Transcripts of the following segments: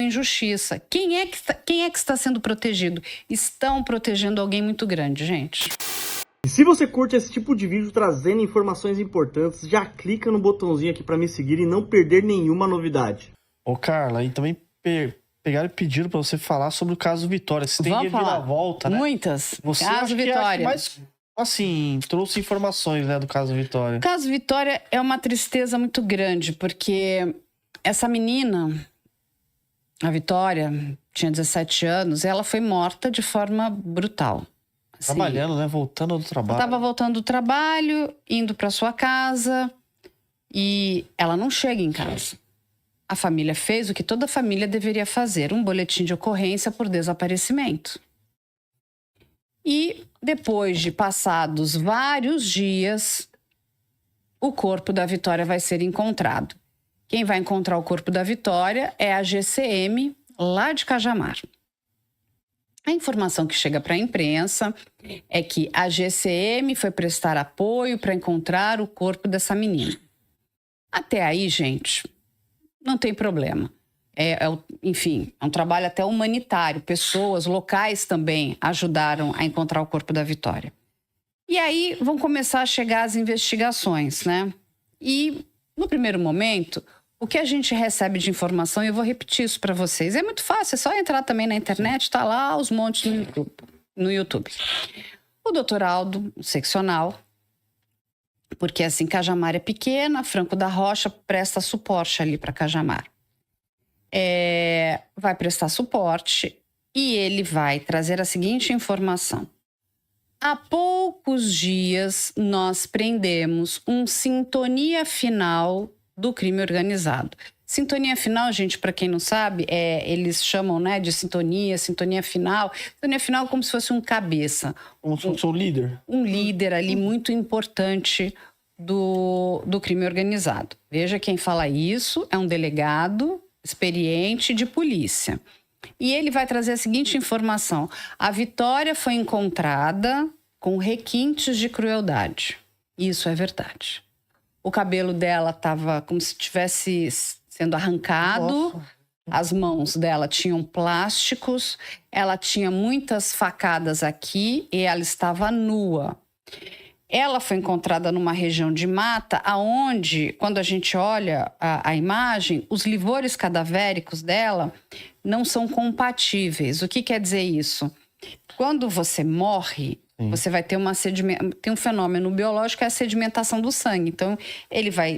injustiça. Quem é que está sendo protegido? Estão protegendo alguém muito grande, gente. E se você curte esse tipo de vídeo trazendo informações importantes, já clica no botãozinho aqui para me seguir e não perder nenhuma novidade. Ô, Carla, e também pegaram e pediram para você falar sobre o caso Vitória. Você tem reviravolta, né? Muitas. Você Caso Vitória. Mas, assim, trouxe informações, né, do caso Vitória. O caso Vitória é uma tristeza muito grande, porque essa menina, a Vitória, tinha 17 anos, ela foi morta de forma brutal. Assim, trabalhando, né? Voltando do trabalho. Ela estava voltando do trabalho, indo para sua casa, e ela não chega em casa. A família fez o que toda família deveria fazer, um boletim de ocorrência por desaparecimento. E depois de passados vários dias, o corpo da Vitória vai ser encontrado. Quem vai encontrar o corpo da Vitória é a GCM, lá de Cajamar. A informação que chega para a imprensa é que a GCM foi prestar apoio para encontrar o corpo dessa menina. Até aí, gente, não tem problema. Enfim, é um trabalho até humanitário. Pessoas locais também ajudaram a encontrar o corpo da Vitória. E aí vão começar a chegar as investigações, né? E, no primeiro momento, o que a gente recebe de informação, e eu vou repetir isso para vocês, é muito fácil, é só entrar também na internet, tá lá os montes no YouTube. O doutor Aldo, seccional, porque assim, Cajamar é pequena, Franco da Rocha presta suporte ali para Cajamar. Vai prestar suporte e ele vai trazer a seguinte informação. Há poucos dias nós prendemos um sintonia final do crime organizado. Sintonia final, gente, para quem não sabe, eles chamam, né, de sintonia final. Sintonia final como se fosse um cabeça. Como se fosse um líder. Um líder ali muito importante do crime organizado. Veja, quem fala isso é um delegado experiente de polícia. E ele vai trazer a seguinte informação. A Vitória foi encontrada com requintes de crueldade. Isso é verdade. O cabelo dela estava como se estivesse sendo arrancado. Nossa. As mãos dela tinham plásticos. Ela tinha muitas facadas aqui e ela estava nua. Ela foi encontrada numa região de mata, aonde, quando a gente olha a imagem, os livores cadavéricos dela não são compatíveis. O que quer dizer isso? Quando você morre, você vai ter tem um fenômeno biológico, que é a sedimentação do sangue. Então,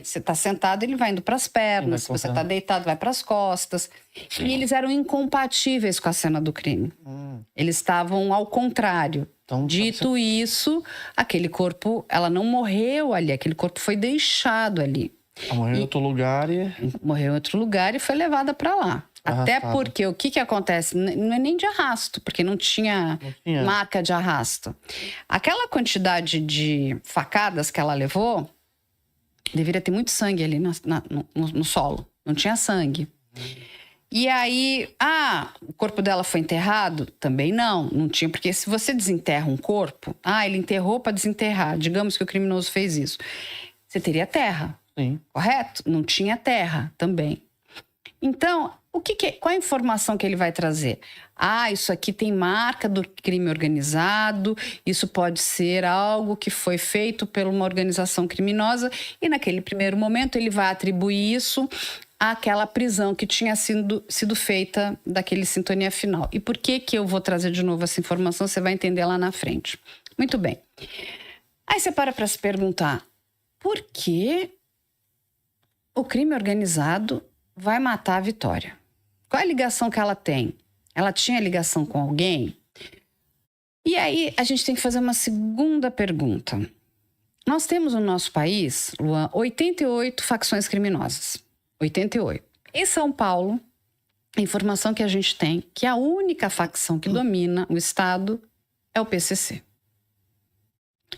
você está sentado, ele vai indo para as pernas. Se você está deitado, vai para as costas. E eles eram incompatíveis com a cena do crime. Eles estavam ao contrário. Então, dito isso, aquele corpo, ela não morreu ali. Aquele corpo foi deixado ali. Morreu em outro lugar Morreu em outro lugar e foi levada para lá. Até porque o que acontece? Não é nem de arrasto, porque não tinha marca de arrasto. Aquela quantidade de facadas que ela levou, deveria ter muito sangue ali no solo. Não tinha sangue. E aí, o corpo dela foi enterrado? Também não tinha. Porque se você desenterra um corpo, ele enterrou para desenterrar. Digamos que o criminoso fez isso. Você teria terra, correto? Não tinha terra também. Então, qual a informação que ele vai trazer? Isso aqui tem marca do crime organizado, isso pode ser algo que foi feito por uma organização criminosa e naquele primeiro momento ele vai atribuir isso àquela prisão que tinha sido feita daquele sintonia final. E por que eu vou trazer de novo essa informação? Você vai entender lá na frente. Muito bem. Aí você para se perguntar, por que o crime organizado vai matar a Vitória? Qual é a ligação que ela tem? Ela tinha ligação com alguém? E aí a gente tem que fazer uma segunda pergunta. Nós temos no nosso país, Luan, 88 facções criminosas. 88. Em São Paulo, a informação que a gente tem que a única facção que domina o estado é o PCC.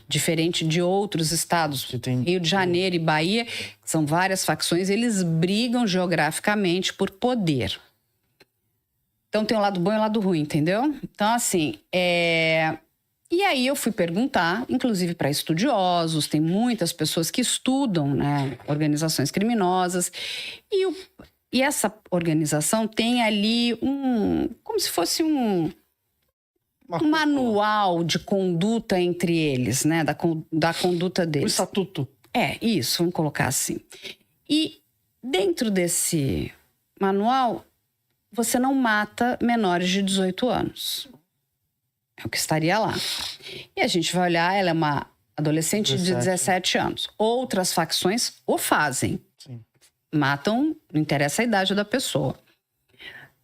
Diferente de outros estados, Rio de Janeiro e Bahia, são várias facções, eles brigam geograficamente por poder. Então tem o lado bom e o lado ruim, entendeu? Então, assim, E aí eu fui perguntar, inclusive para estudiosos, tem muitas pessoas que estudam, né, organizações criminosas, e E essa organização tem ali como se fosse um manual de conduta entre eles, né? Da conduta deles. O estatuto. Isso, vamos colocar assim. E dentro desse manual, você não mata menores de 18 anos. É o que estaria lá. E a gente vai olhar, ela é uma adolescente de 17 anos. Outras facções o fazem. Sim. Matam, não interessa a idade da pessoa.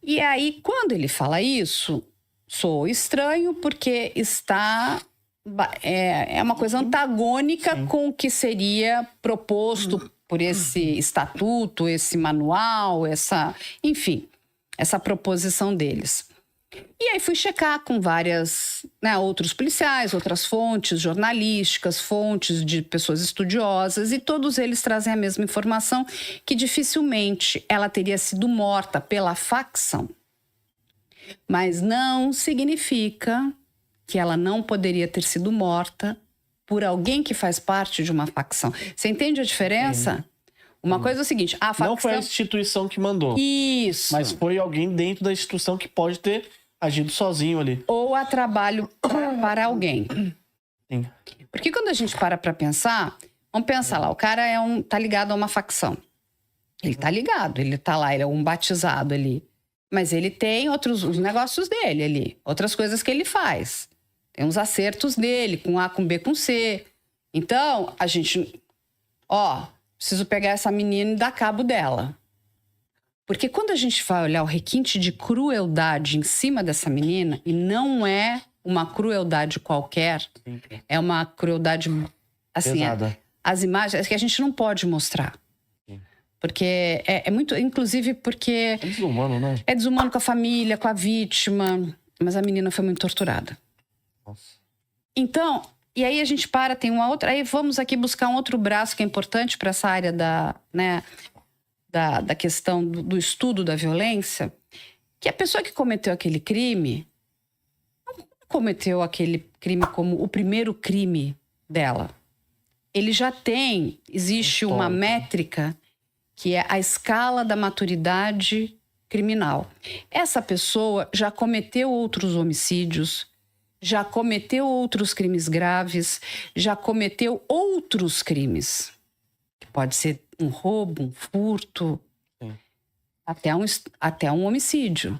E aí, quando ele fala isso, soa estranho porque é uma coisa antagônica com o que seria proposto por esse estatuto, esse manual, essa proposição deles. E aí fui checar com várias, outros policiais, outras fontes jornalísticas, fontes de pessoas estudiosas, e todos eles trazem a mesma informação, que dificilmente ela teria sido morta pela facção. Mas não significa que ela não poderia ter sido morta por alguém que faz parte de uma facção. Você entende a diferença? Uma coisa é o seguinte, a facção... Não foi a instituição que mandou. Isso. Mas foi alguém dentro da instituição que pode ter agido sozinho ali. Ou a trabalho para alguém. Sim. Porque quando a gente para pensar, vamos pensar lá, o cara tá ligado a uma facção. Ele tá ligado, ele tá lá, ele é um batizado ali. Mas ele tem os negócios dele ali, outras coisas que ele faz. Tem uns acertos dele, com A, com B, com C. Então, a gente... preciso pegar essa menina e dar cabo dela. Porque quando a gente vai olhar o requinte de crueldade em cima dessa menina, e não é uma crueldade qualquer, é uma crueldade, assim, as imagens que a gente não pode mostrar. Porque é muito, inclusive porque... É desumano, né? É desumano com a família, com a vítima, mas a menina foi muito torturada. Nossa. Então, e aí a gente tem uma outra... Aí vamos aqui buscar um outro braço que é importante para essa área da questão do estudo da violência, que a pessoa que cometeu aquele crime não cometeu aquele crime como o primeiro crime dela. Ele já existe uma métrica que é a escala da maturidade criminal. Essa pessoa já cometeu outros homicídios, já cometeu outros crimes graves, já cometeu outros crimes. Pode ser um roubo, um furto, até um homicídio.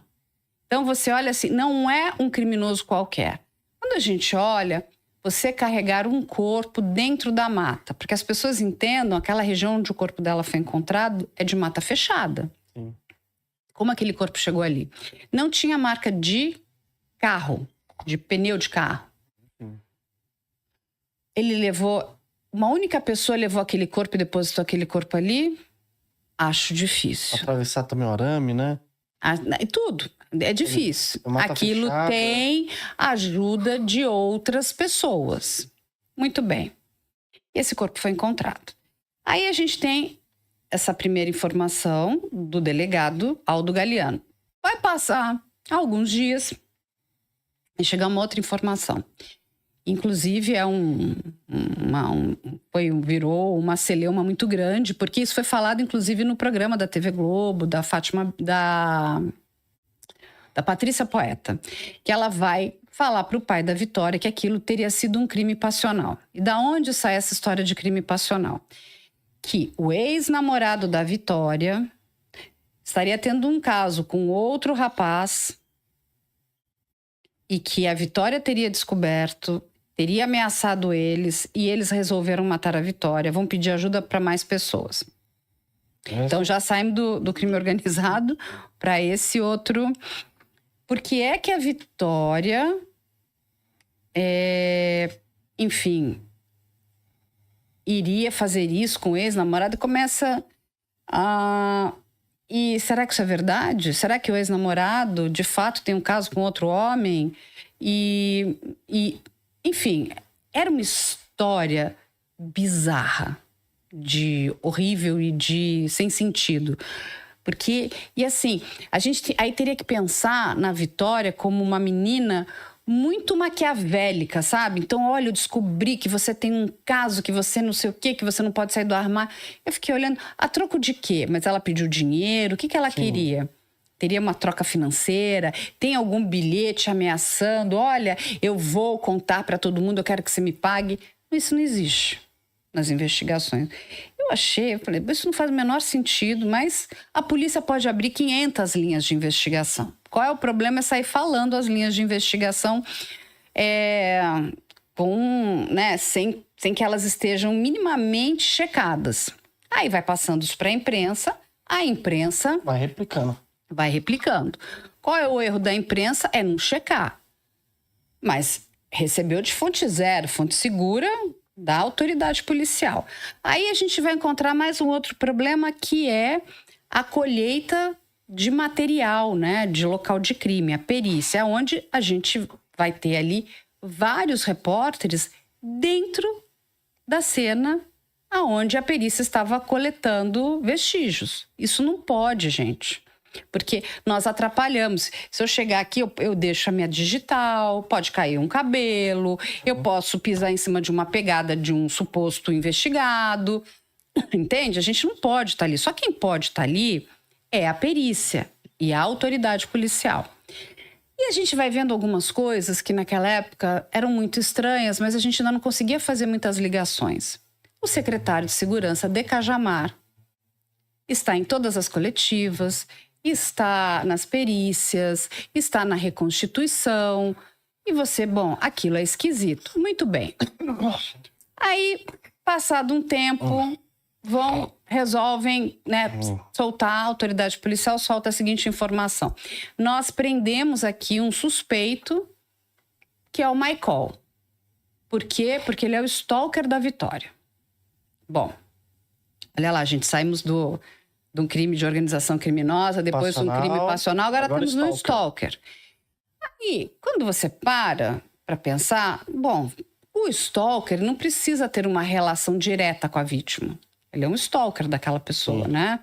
Então você olha assim, não é um criminoso qualquer. Quando a gente olha, você carregar um corpo dentro da mata, porque as pessoas entendam, aquela região onde o corpo dela foi encontrado é de mata fechada. Sim. Como aquele corpo chegou ali? Não tinha marca de carro, de pneu de carro. Ele levou... Uma única pessoa levou aquele corpo e depositou aquele corpo ali? Acho difícil. Atravessar também o arame, né? E tudo. É difícil. Aquilo fechada. Tem ajuda de outras pessoas. Muito bem. Esse corpo foi encontrado. Aí a gente tem essa primeira informação do delegado Aldo Galiano. Vai passar alguns dias e chegar uma outra informação. Inclusive, virou uma celeuma muito grande, porque isso foi falado, inclusive, no programa da TV Globo, da Fátima, da Patrícia Poeta, que ela vai falar para o pai da Vitória que aquilo teria sido um crime passional. E da onde sai essa história de crime passional? Que o ex-namorado da Vitória estaria tendo um caso com outro rapaz e que a Vitória teria descoberto, teria ameaçado eles e eles resolveram matar a Vitória, vão pedir ajuda para mais pessoas. Então já saímos do crime organizado para esse outro. Por que é que a Vitória, enfim, iria fazer isso com o ex-namorado? Começa a... E será que isso é verdade? Será que o ex-namorado, de fato, tem um caso com outro homem? Enfim, era uma história bizarra, de horrível e de sem sentido. Porque, e assim, a gente aí teria que pensar na Vitória como uma menina muito maquiavélica, sabe? Então, olha, eu descobri que você tem um caso, que você não sei o quê, que você não pode sair do armário. Eu fiquei olhando, a troco de quê? Mas ela pediu dinheiro, o que ela queria? Teria uma troca financeira? Tem algum bilhete ameaçando? Olha, eu vou contar para todo mundo, eu quero que você me pague. Isso não existe nas investigações. Eu falei, isso não faz o menor sentido, mas a polícia pode abrir 500 linhas de investigação. Qual é o problema? É sair falando as linhas de investigação sem que elas estejam minimamente checadas. Aí vai passando isso para a imprensa vai replicando. Qual é o erro da imprensa? É não checar. Mas recebeu de fonte zero, fonte segura da autoridade policial. Aí a gente vai encontrar mais um outro problema, que é a colheita de material, né, de local de crime, a perícia, onde a gente vai ter ali vários repórteres dentro da cena aonde a perícia estava coletando vestígios. Isso não pode, gente. Porque nós atrapalhamos. Se eu chegar aqui, eu deixo a minha digital, pode cair um cabelo, eu posso pisar em cima de uma pegada de um suposto investigado. Entende? A gente não pode estar ali. Só quem pode estar ali é a perícia e a autoridade policial. E a gente vai vendo algumas coisas que naquela época eram muito estranhas, mas a gente ainda não conseguia fazer muitas ligações. O secretário de Segurança de Cajamar está em todas as coletivas, está nas perícias, está na reconstituição. E você, aquilo é esquisito. Muito bem. Aí, passado um tempo, resolvem, soltar, a autoridade policial solta a seguinte informação. Nós prendemos aqui um suspeito, que é o Michael. Por quê? Porque ele é o stalker da Vitória. Bom, olha lá, gente, saímos de um crime de organização criminosa, depois de um crime passional, agora estamos no stalker. Aí, quando você para pensar, o stalker não precisa ter uma relação direta com a vítima. Ele é um stalker daquela pessoa, né?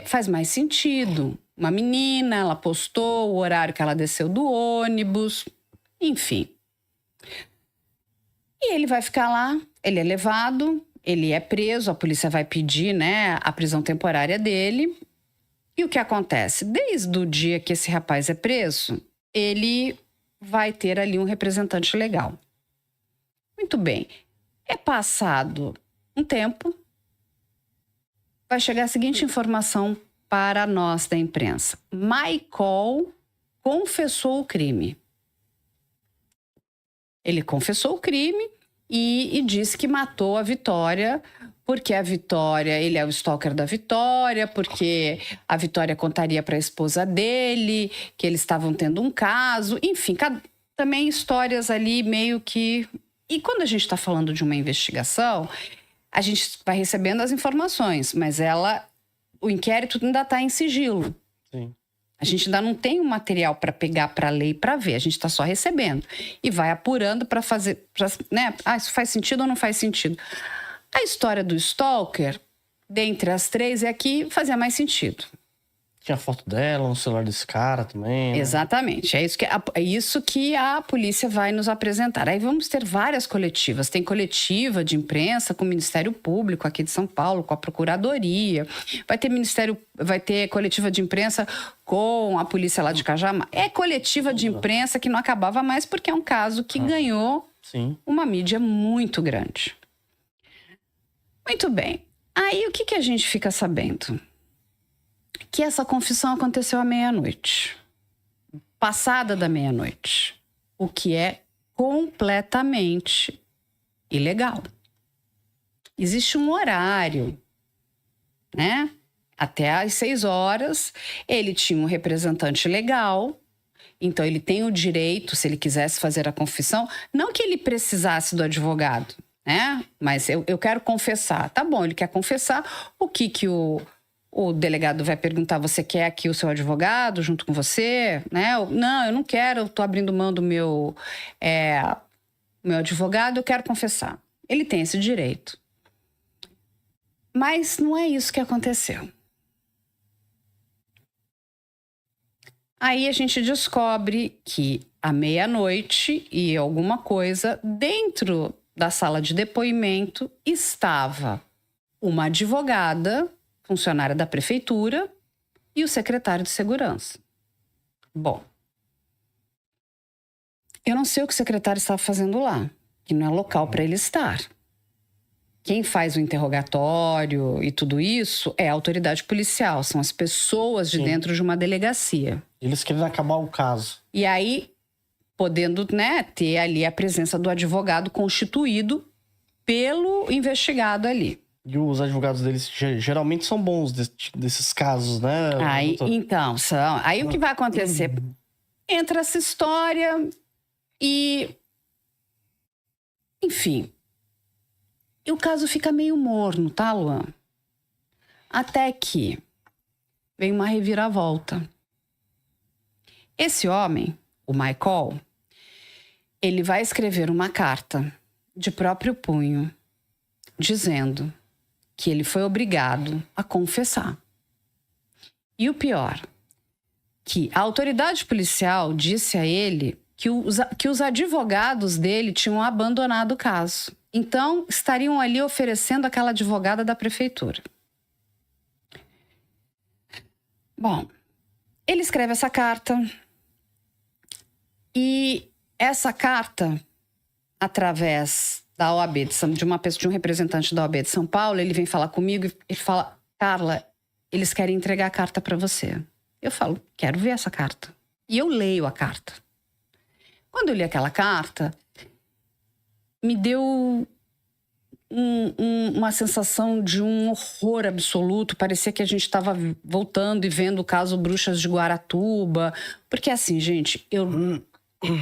Faz mais sentido. Uma menina, ela postou o horário que ela desceu do ônibus, enfim. E ele vai ficar lá, ele é levado, ele é preso, a polícia vai pedir, a prisão temporária dele. E o que acontece? Desde o dia que esse rapaz é preso, ele vai ter ali um representante legal. Muito bem. É passado um tempo, vai chegar a seguinte informação para nós da imprensa. Michael confessou o crime. Ele confessou o crime e disse que matou a Vitória, porque a Vitória, ele é o stalker da Vitória, porque a Vitória contaria para a esposa dele, que eles estavam tendo um caso, enfim, também histórias ali meio que... E quando a gente está falando de uma investigação, a gente vai recebendo as informações, mas o inquérito ainda está em sigilo. Sim. A gente ainda não tem um material para pegar, para ler e para ver. A gente está só recebendo. E vai apurando para fazer... isso faz sentido ou não faz sentido? A história do stalker, dentre as três, é que fazia mais sentido. Tinha foto dela no celular desse cara também, né? Exatamente. É isso que a polícia vai nos apresentar. Aí vamos ter várias coletivas. Tem coletiva de imprensa com o Ministério Público aqui de São Paulo, com a Procuradoria. Vai ter coletiva de imprensa com a polícia lá de Cajamar. É coletiva de imprensa que não acabava mais, porque é um caso que ganhou uma mídia muito grande. Muito bem. Aí o que a gente fica sabendo? Que essa confissão aconteceu à meia-noite. Passada da meia-noite. O que é completamente ilegal. Existe um horário, né? Até às 6 horas, ele tinha um representante legal, então ele tem o direito, se ele quisesse fazer a confissão, não que ele precisasse do advogado, né? Mas eu quero confessar. Tá bom, ele quer confessar. O que o delegado vai perguntar, você quer aqui o seu advogado junto com você? Né? Não, eu não quero, eu estou abrindo mão do meu advogado, eu quero confessar. Ele tem esse direito. Mas não é isso que aconteceu. Aí a gente descobre que à meia-noite e alguma coisa, dentro da sala de depoimento, estava uma advogada, funcionária da prefeitura, e o secretário de segurança. Bom, eu não sei o que o secretário estava fazendo lá, que não é local para ele estar. Quem faz o interrogatório e tudo isso é a autoridade policial, são as pessoas de dentro de uma delegacia. Eles querem acabar o caso. E aí, podendo, né, ter ali a presença do advogado constituído pelo investigado ali. E os advogados deles geralmente são bons desses casos, né? Aí, então, aí o que vai acontecer? Entra essa história e... Enfim... E o caso fica meio morno, tá, Luan? Até que vem uma reviravolta. Esse homem, o Michael, ele vai escrever uma carta de próprio punho, dizendo que ele foi obrigado a confessar. E o pior, que a autoridade policial disse a ele que os advogados dele tinham abandonado o caso. Então, estariam ali oferecendo aquela advogada da prefeitura. Bom, ele escreve essa carta e essa carta, através da OAB, de um representante da OAB de São Paulo, ele vem falar comigo e ele fala: Carla, eles querem entregar a carta para você. Eu falo: quero ver essa carta. E eu leio a carta. Quando eu li aquela carta, me deu uma sensação de um horror absoluto. Parecia que a gente estava voltando e vendo o caso Bruxas de Guaratuba. Porque assim, gente, eu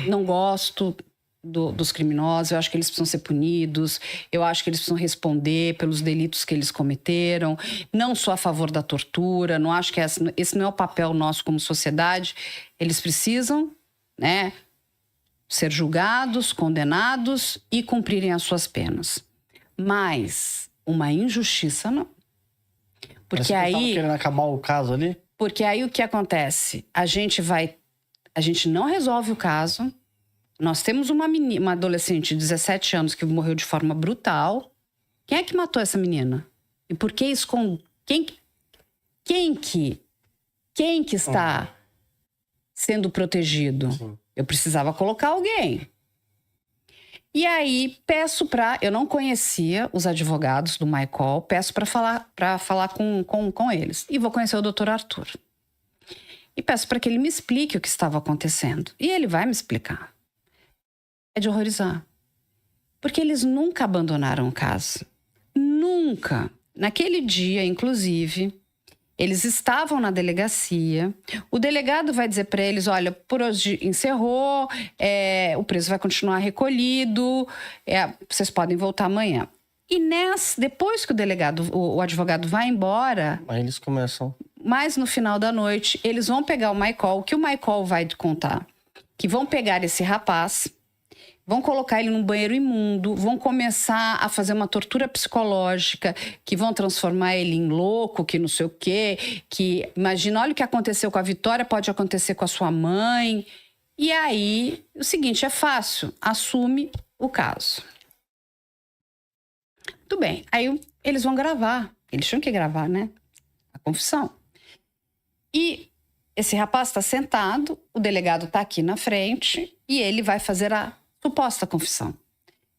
não gosto dos criminosos. Eu acho que eles precisam ser punidos. Eu acho que eles precisam responder pelos delitos que eles cometeram. Não sou a favor da tortura. Não acho que esse não é o papel nosso como sociedade. Eles precisam, né, ser julgados, condenados e cumprirem as suas penas. Mas uma injustiça não. Porque aí... Mas querendo acabar o caso ali? Porque aí o que acontece? A gente não resolve o caso. Nós temos uma adolescente de 17 anos que morreu de forma brutal. Quem é que matou essa menina? E por que esconde... Quem que está sendo protegido? Sim. Eu precisava colocar alguém. E aí, eu não conhecia os advogados do Michael, peço para falar com eles. E vou conhecer o Dr. Arthur. E peço para que ele me explique o que estava acontecendo. E ele vai me explicar. É de horrorizar. Porque eles nunca abandonaram o caso. Nunca. Naquele dia, inclusive... Eles estavam na delegacia, o delegado vai dizer para eles: olha, por hoje encerrou, o preso vai continuar recolhido, vocês podem voltar amanhã. E depois que o advogado vai embora... Aí eles começam. Mas no final da noite, eles vão pegar o Michael, que o Michael vai contar. Que vão pegar esse rapaz... Vão colocar ele num banheiro imundo, vão começar a fazer uma tortura psicológica, que vão transformar ele em louco, que não sei o quê, que imagina, olha o que aconteceu com a Vitória, pode acontecer com a sua mãe. E aí, o seguinte, é fácil, assume o caso. Tudo bem, aí eles vão gravar, eles tinham que gravar, né? A confissão. E esse rapaz está sentado, o delegado está aqui na frente e ele vai fazer a suposta confissão.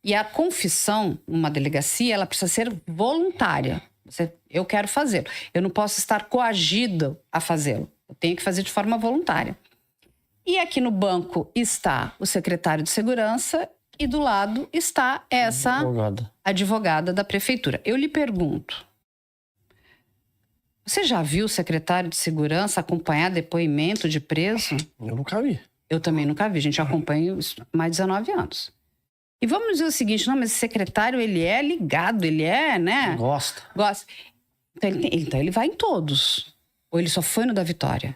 E a confissão, numa delegacia, ela precisa ser voluntária. Eu quero fazê-lo. Eu não posso estar coagido a fazê-lo. Eu tenho que fazer de forma voluntária. E aqui no banco está o secretário de segurança e do lado está essa advogada da prefeitura. Eu lhe pergunto, você já viu o secretário de segurança acompanhar depoimento de preso? Eu nunca vi. Eu também nunca vi, a gente acompanha mais de 19 anos. E vamos dizer o seguinte, não, mas esse secretário, ele é ligado, ele é, né? Gosta. Então ele vai em todos. Ou ele só foi no da Vitória?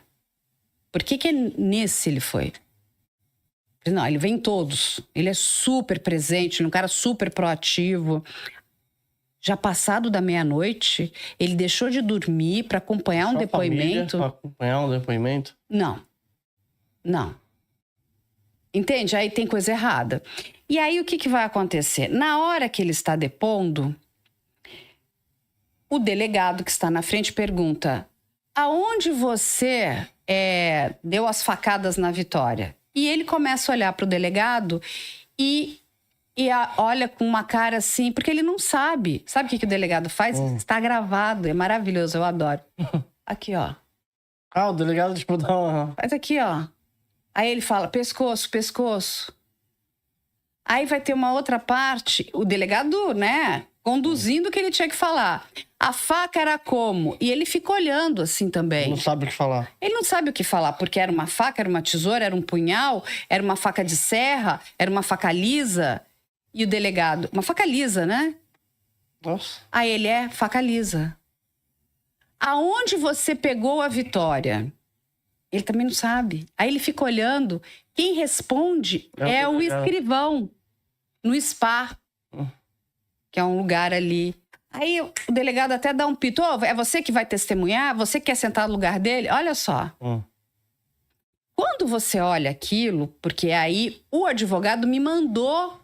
Por que nesse ele foi? Não, ele vem em todos. Ele é super presente, um cara super proativo. Já passado da meia-noite, ele deixou de dormir para acompanhar um depoimento. Para acompanhar um depoimento? Não. Não. Entende? Aí tem coisa errada. E aí o que vai acontecer? Na hora que ele está depondo, o delegado que está na frente pergunta: aonde você deu as facadas na Vitória? E ele começa a olhar para o delegado e olha com uma cara assim, porque ele não sabe. Sabe o que o delegado faz? Está gravado, é maravilhoso, eu adoro. Aqui, ó. Ah, o delegado, tipo, dá uma... Faz aqui, ó. Aí ele fala, pescoço, pescoço. Aí vai ter uma outra parte, o delegado, né, conduzindo o que ele tinha que falar. A faca era como? E ele fica olhando assim também. Não sabe o que falar. Ele não sabe o que falar, porque era uma faca, era uma tesoura, era um punhal, era uma faca de serra, era uma faca lisa. E o delegado, uma faca lisa, né? Nossa. Aí ele faca lisa. Aonde você pegou a Vitória? Ele também não sabe. Aí ele fica olhando. Quem responde é o escrivão, no SPA, que é um lugar ali. Aí o delegado até dá um pito. É você que vai testemunhar? Você que quer sentar no lugar dele? Olha só. Quando você olha aquilo, porque aí o advogado me mandou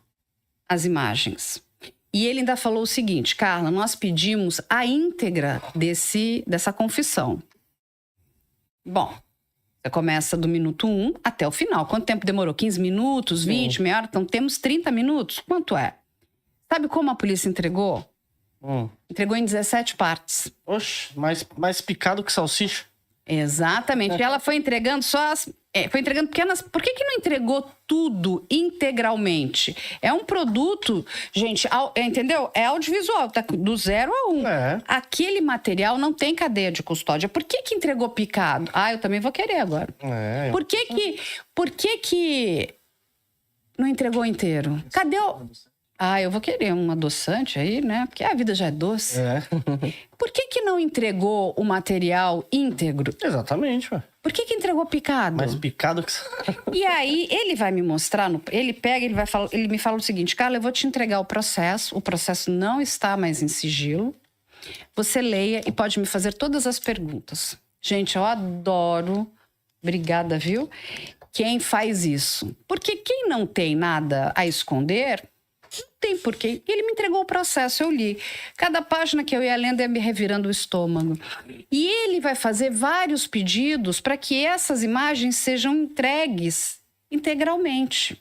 as imagens. E ele ainda falou o seguinte: Carla, nós pedimos a íntegra dessa confissão. Bom, você começa do minuto 1 até o final. Quanto tempo demorou? 15 minutos, 20, meia hora? Então temos 30 minutos. Quanto é? Sabe como a polícia entregou? Entregou em 17 partes. Oxe, mais picado que salsicha. Exatamente. E ela foi entregando só foi entregando pequenas... Por que não entregou tudo integralmente? É um produto, gente, entendeu? É audiovisual, tá do 0 a 1. Aquele material não tem cadeia de custódia. Por que entregou picado? Eu também vou querer agora. Por que não entregou inteiro? Cadê o... eu vou querer um adoçante aí, né? Porque a vida já é doce. Por que não entregou o material íntegro? Exatamente, ué. Por que entregou picado? Mais picado que... E aí, ele vai me mostrar, ele me fala o seguinte: Carla, eu vou te entregar o processo não está mais em sigilo, você leia e pode me fazer todas as perguntas. Gente, eu adoro, obrigada, viu? Quem faz isso. Porque quem não tem nada a esconder... Não tem porquê. Ele me entregou o processo, eu li. Cada página que eu ia lendo ia me revirando o estômago. E ele vai fazer vários pedidos para que essas imagens sejam entregues integralmente.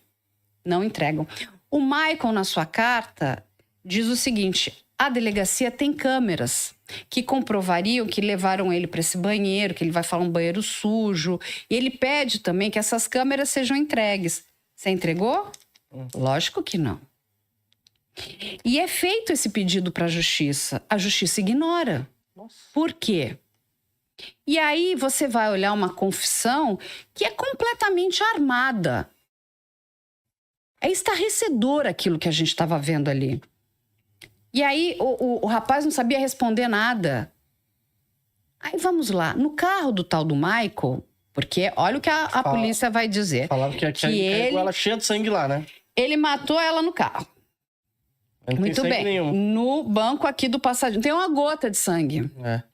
Não entregam. O Michael, na sua carta, diz o seguinte: a delegacia tem câmeras que comprovariam que levaram ele para esse banheiro, que ele vai falar um banheiro sujo. E ele pede também que essas câmeras sejam entregues. Você entregou? Lógico que não. E é feito esse pedido para a justiça ignora. Nossa. Por quê? E aí você vai olhar uma confissão que é completamente armada. É estarrecedor aquilo que a gente estava vendo ali. E aí o rapaz não sabia responder nada. Aí vamos lá, no carro do tal do Michael, porque olha o que a polícia vai dizer. Falaram que ele pegou ela cheia de sangue lá, né? Ele matou ela no carro. Muito bem. Nenhum. No banco aqui do passageiro tem uma gota de sangue.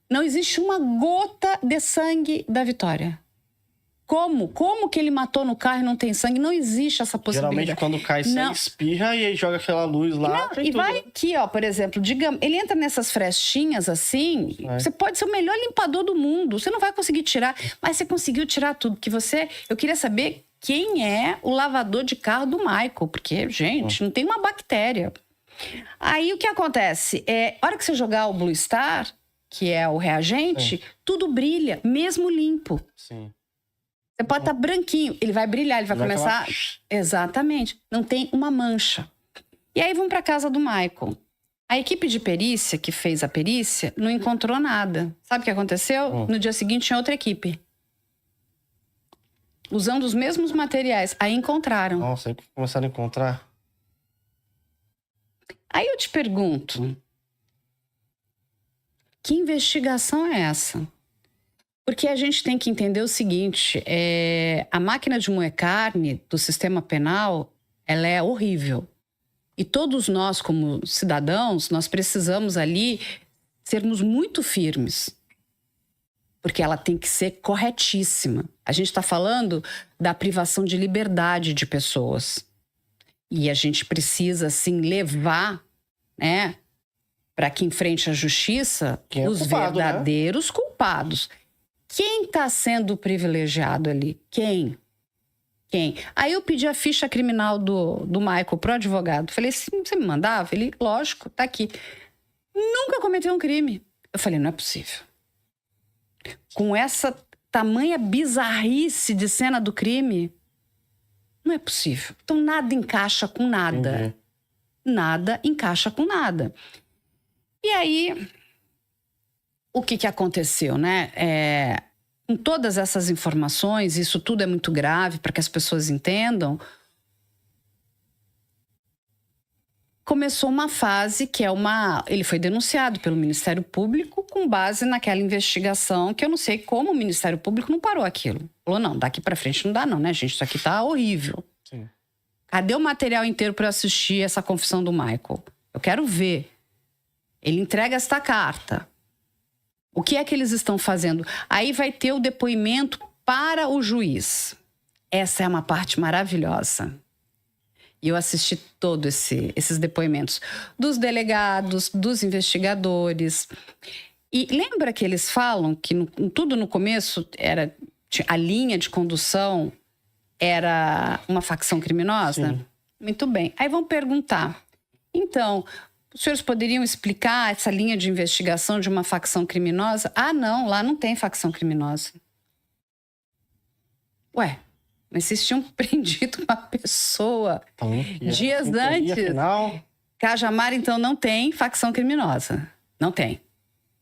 Não existe uma gota de sangue da Vitória. Como? Como que ele matou no carro e não tem sangue? Não existe essa possibilidade. Geralmente quando cai sangue, espirra e aí joga aquela luz lá. Não, e tudo. Vai aqui, ó, por exemplo, digamos, ele entra nessas frestinhas assim, você pode ser o melhor limpador do mundo, você não vai conseguir tirar, mas você conseguiu tirar tudo. Eu queria saber quem é o lavador de carro do Michael, porque, gente, não tem uma bactéria. Aí o que acontece? A hora que você jogar o Blue Star, que é o reagente, tudo brilha, mesmo limpo. Sim. Você pode estar branquinho, ele vai brilhar, ele vai começar... Exatamente, não tem uma mancha. E aí vamos para casa do Michael. A equipe de perícia que fez a perícia não encontrou nada. Sabe o que aconteceu? No dia seguinte tinha outra equipe. Usando os mesmos materiais. Aí encontraram. Nossa, aí começaram a encontrar... Aí eu te pergunto, que investigação é essa? Porque a gente tem que entender o seguinte, a máquina de moer carne do sistema penal, ela é horrível. E todos nós, como cidadãos, nós precisamos ali sermos muito firmes. Porque ela tem que ser corretíssima. A gente está falando da privação de liberdade de pessoas. E a gente precisa, assim, levar, né, para que enfrente a justiça os culpado, verdadeiros, né, culpados. Quem está sendo privilegiado ali? Quem? Aí eu pedi a ficha criminal do Michael pro advogado. Falei, você me mandava? Ele, lógico, tá aqui. Nunca cometeu um crime. Eu falei, não é possível. Com essa tamanha bizarrice de cena do crime, não é possível. Então nada encaixa com nada. Entendi. Nada encaixa com nada. E aí, o que aconteceu, né? Com todas essas informações, isso tudo é muito grave para que as pessoas entendam. Começou uma fase que ele foi denunciado pelo Ministério Público com base naquela investigação que eu não sei como o Ministério Público não parou aquilo. Falou, não, daqui para frente não dá não, né, gente? Isso aqui tá horrível. Sim. Cadê o material inteiro para assistir essa confissão do Michael? Eu quero ver. Ele entrega esta carta. O que é que eles estão fazendo? Aí vai ter o depoimento para o juiz. Essa é uma parte maravilhosa. E eu assisti todos esses depoimentos. Dos delegados, dos investigadores. E lembra que eles falam que tudo no começo a linha de condução era uma facção criminosa? Sim. Muito bem. Aí vão perguntar. Então, os senhores poderiam explicar essa linha de investigação de uma facção criminosa? Ah, não, lá não tem facção criminosa. Ué, mas vocês tinham prendido uma pessoa dias antes. Cajamar, então, não tem facção criminosa. Não tem.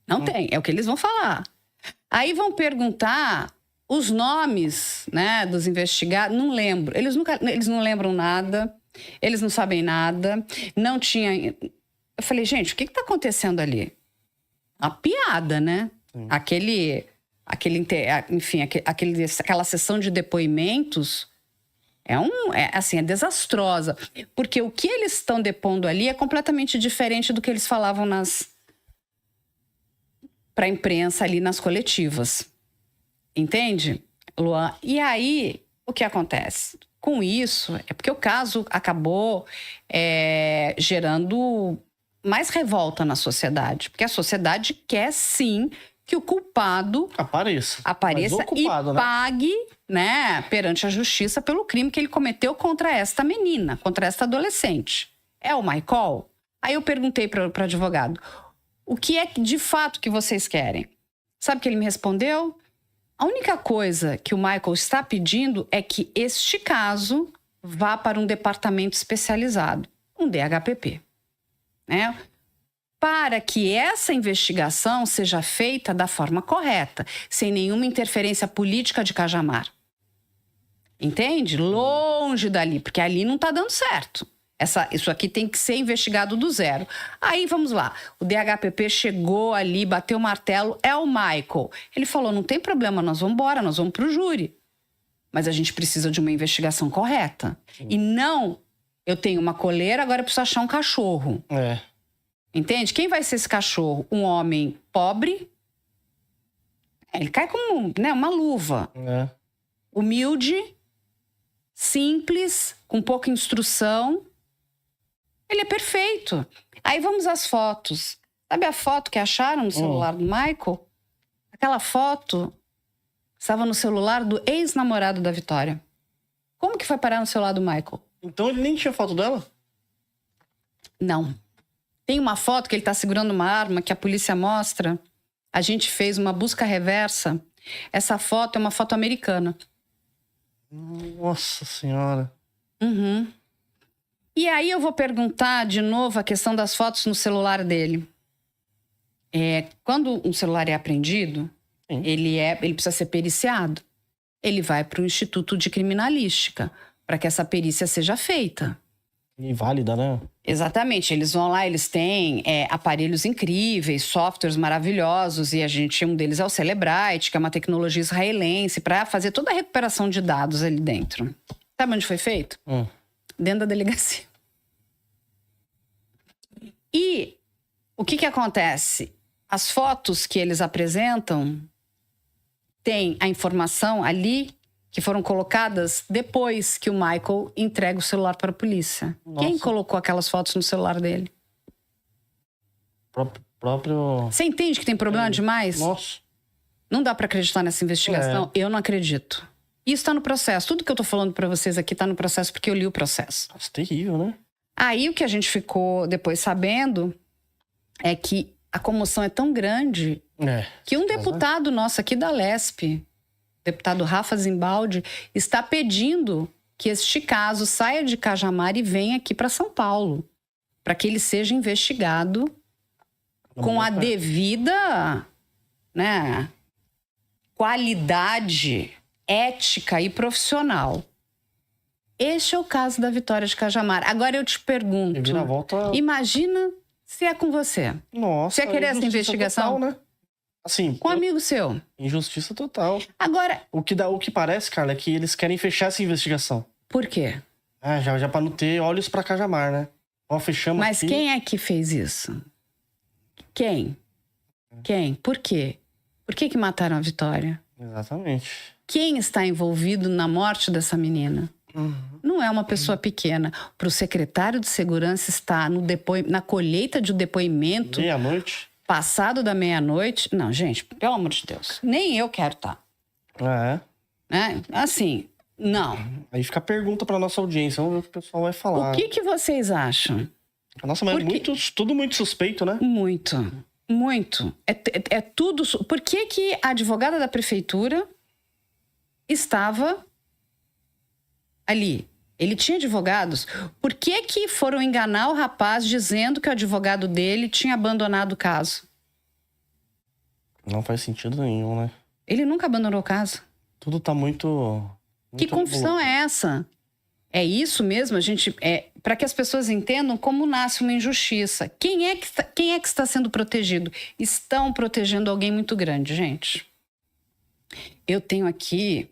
Não tem, é o que eles vão falar. Aí vão perguntar os nomes, né, dos investigados. Não lembro. Eles não lembram nada, eles não sabem nada, não tinha... Eu falei, gente, o que está acontecendo ali? Uma piada, né? Aquela sessão de depoimentos é desastrosa. Porque o que eles estão depondo ali é completamente diferente do que eles falavam para a imprensa ali nas coletivas. Entende, Luan? E aí, o que acontece? Com isso, é porque o caso acabou gerando mais revolta na sociedade. Porque a sociedade quer, sim, que o culpado apareça culpado, e pague, né, perante a justiça pelo crime que ele cometeu contra esta menina, contra esta adolescente. É o Michael? Aí eu perguntei para o advogado, o que é de fato que vocês querem? Sabe o que ele me respondeu? A única coisa que o Michael está pedindo é que este caso vá para um departamento especializado, um DHPP. Né? Para que essa investigação seja feita da forma correta, sem nenhuma interferência política de Cajamar. Entende? Longe dali, porque ali não está dando certo. Isso aqui tem que ser investigado do zero. Aí, vamos lá. O DHPP chegou ali, bateu o martelo, é o Michael. Ele falou, não tem problema, nós vamos embora, nós vamos para o júri. Mas a gente precisa de uma investigação correta. E não, eu tenho uma coleira, agora eu preciso achar um cachorro. Entende? Quem vai ser esse cachorro? Um homem pobre. Ele cai como, né, uma luva. Humilde, simples, com pouca instrução. Ele é perfeito. Aí vamos às fotos. Sabe a foto que acharam no celular do Michael? Aquela foto estava no celular do ex-namorado da Vitória. Como que foi parar no celular do Michael? Então ele nem tinha foto dela? Não. Tem uma foto que ele está segurando uma arma que a polícia mostra. A gente fez uma busca reversa. Essa foto é uma foto americana. Nossa Senhora. Uhum. E aí eu vou perguntar de novo a questão das fotos no celular dele. Quando um celular é apreendido, ele precisa ser periciado. Ele vai para o Instituto de Criminalística para que essa perícia seja feita. E válida, né? Exatamente. Eles vão lá, eles têm aparelhos incríveis, softwares maravilhosos, e um deles é o Cellebrite, que é uma tecnologia israelense, para fazer toda a recuperação de dados ali dentro. Sabe onde foi feito? Dentro da delegacia. E o que acontece? As fotos que eles apresentam têm a informação ali que foram colocadas depois que o Michael entrega o celular para a polícia. Nossa. Quem colocou aquelas fotos no celular dele? Próprio... Você entende que tem problema demais? Nossa. Não dá para acreditar nessa investigação? Eu não acredito. Isso está no processo. Tudo que eu tô falando para vocês aqui tá no processo porque eu li o processo. Nossa, terrível, né? Aí o que a gente ficou depois sabendo é que a comoção é tão grande que um deputado nosso aqui da Lesp, deputado Rafa Zimbaldi, está pedindo que este caso saia de Cajamar e venha aqui para São Paulo, para que ele seja investigado com a devida, né, qualidade ética e profissional. Este é o caso da Vitória de Cajamar. Agora eu te pergunto, imagina se é com você. Nossa, você ia querer essa investigação? Total, né? Assim, com um amigo seu. Injustiça total. Agora, o que parece, Carla, é que eles querem fechar essa investigação. Por quê? Já para não ter olhos para Cajamar, né? Ó, fechamos. Mas aqui. Quem é que fez isso? Quem? Por quê? Por que mataram a Vitória? Exatamente. Quem está envolvido na morte dessa menina? Não é uma pessoa pequena. Para o secretário de segurança estar na colheita de um depoimento... Meia-noite. Passado da meia-noite... Não, gente, pelo amor de Deus. Nem eu quero estar. Assim, não. Aí fica a pergunta para nossa audiência. Vamos ver o que o pessoal vai falar. O que vocês acham? Nossa, mas tudo muito suspeito, né? Muito. É tudo... Por que a advogada da prefeitura estava ali? Ele tinha advogados. Por que foram enganar o rapaz dizendo que o advogado dele tinha abandonado o caso? Não faz sentido nenhum, né? Ele nunca abandonou o caso. Tudo tá muito que confusão é essa? É isso mesmo, para que as pessoas entendam como nasce uma injustiça. Quem é que está sendo protegido? Estão protegendo alguém muito grande, gente. Eu tenho aqui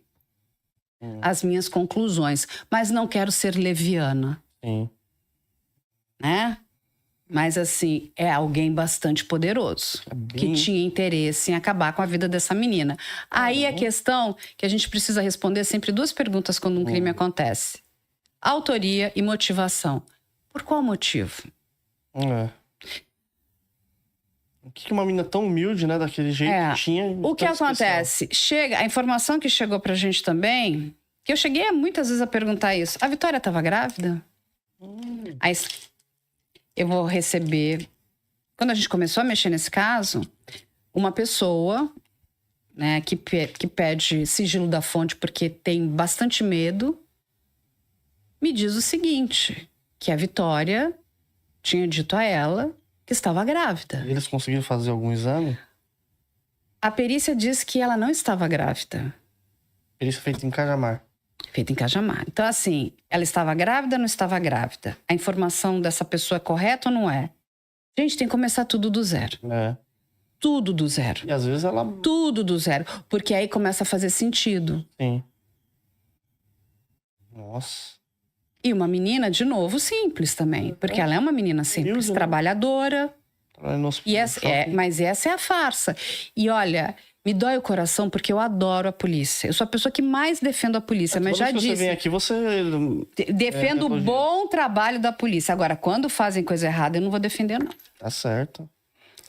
as minhas conclusões, mas não quero ser leviana. Sim. Né? Mas, assim, é alguém bastante poderoso, que tinha interesse em acabar com a vida dessa menina. Aí a questão que a gente precisa responder é sempre duas perguntas quando um crime acontece. Autoria e motivação. Por qual motivo? O que uma menina tão humilde, né, daquele jeito tinha? O que acontece? A informação que chegou pra gente também, que eu cheguei muitas vezes a perguntar isso. A Vitória estava grávida? Aí eu vou receber... Quando a gente começou a mexer nesse caso, uma pessoa, né, que pede sigilo da fonte porque tem bastante medo, me diz o seguinte, que a Vitória tinha dito a ela que estava grávida. E eles conseguiram fazer algum exame? A perícia diz que ela não estava grávida. Perícia feita em Cajamar. Feita em Cajamar. Então, assim, ela estava grávida ou não estava grávida? A informação dessa pessoa é correta ou não é? Gente, tem que começar tudo do zero. Tudo do zero. E às vezes ela... Tudo do zero. Porque aí começa a fazer sentido. Sim. Nossa. E uma menina, de novo, simples também. Porque ela é uma menina simples, trabalhadora. Mas essa é a farsa. E olha, me dói o coração porque eu adoro a polícia. Eu sou a pessoa que mais defendo a polícia, mas já disse. Você vem aqui, você... Defendo o bom trabalho da polícia. Agora, quando fazem coisa errada, eu não vou defender, não. Tá certo.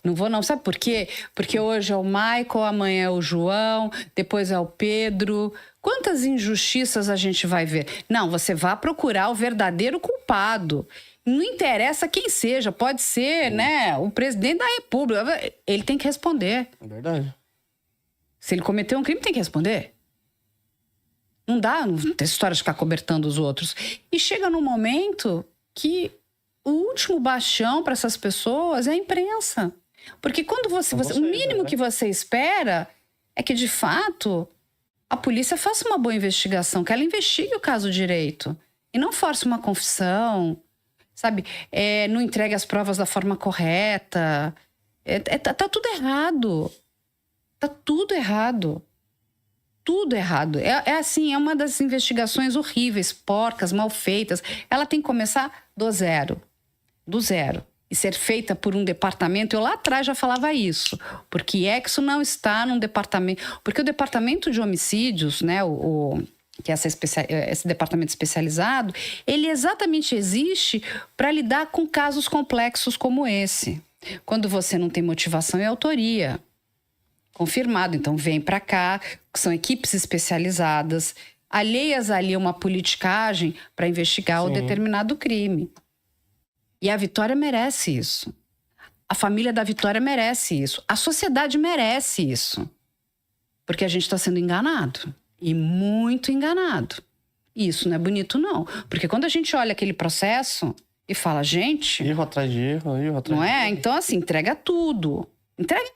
Não vou, não. Sabe por quê? Porque hoje é o Michael, amanhã é o João, depois é o Pedro. Quantas injustiças a gente vai ver? Não, você vai procurar o verdadeiro culpado. Não interessa quem seja, pode ser, né, o presidente da República. Ele tem que responder. É verdade. Se ele cometeu um crime, tem que responder. Não dá, não tem história de ficar cobertando os outros. E chega num momento que o último bastião para essas pessoas é a imprensa. Porque quando o mínimo que você espera é que, de fato, a polícia faça uma boa investigação, que ela investigue o caso direito. E não force uma confissão, sabe? Não entregue as provas da forma correta. Tá tudo errado. Tá tudo errado. Tudo errado. Assim, é uma das investigações horríveis, porcas, mal feitas. Ela tem que começar do zero. Do zero. E ser feita por um departamento, eu lá atrás já falava isso, porque Exo não está num departamento, porque o departamento de homicídios, né, que é esse departamento especializado, ele exatamente existe para lidar com casos complexos como esse. Quando você não tem motivação e autoria. Confirmado, então vem para cá, são equipes especializadas, alheias ali a uma politicagem para investigar o determinado crime. E a Vitória merece isso. A família da Vitória merece isso. A sociedade merece isso. Porque a gente está sendo enganado. E muito enganado. E isso não é bonito, não. Porque quando a gente olha aquele processo e fala, gente... Erro atrás de erro, erro atrás não de erro. é? Então, assim, entrega tudo. Entrega...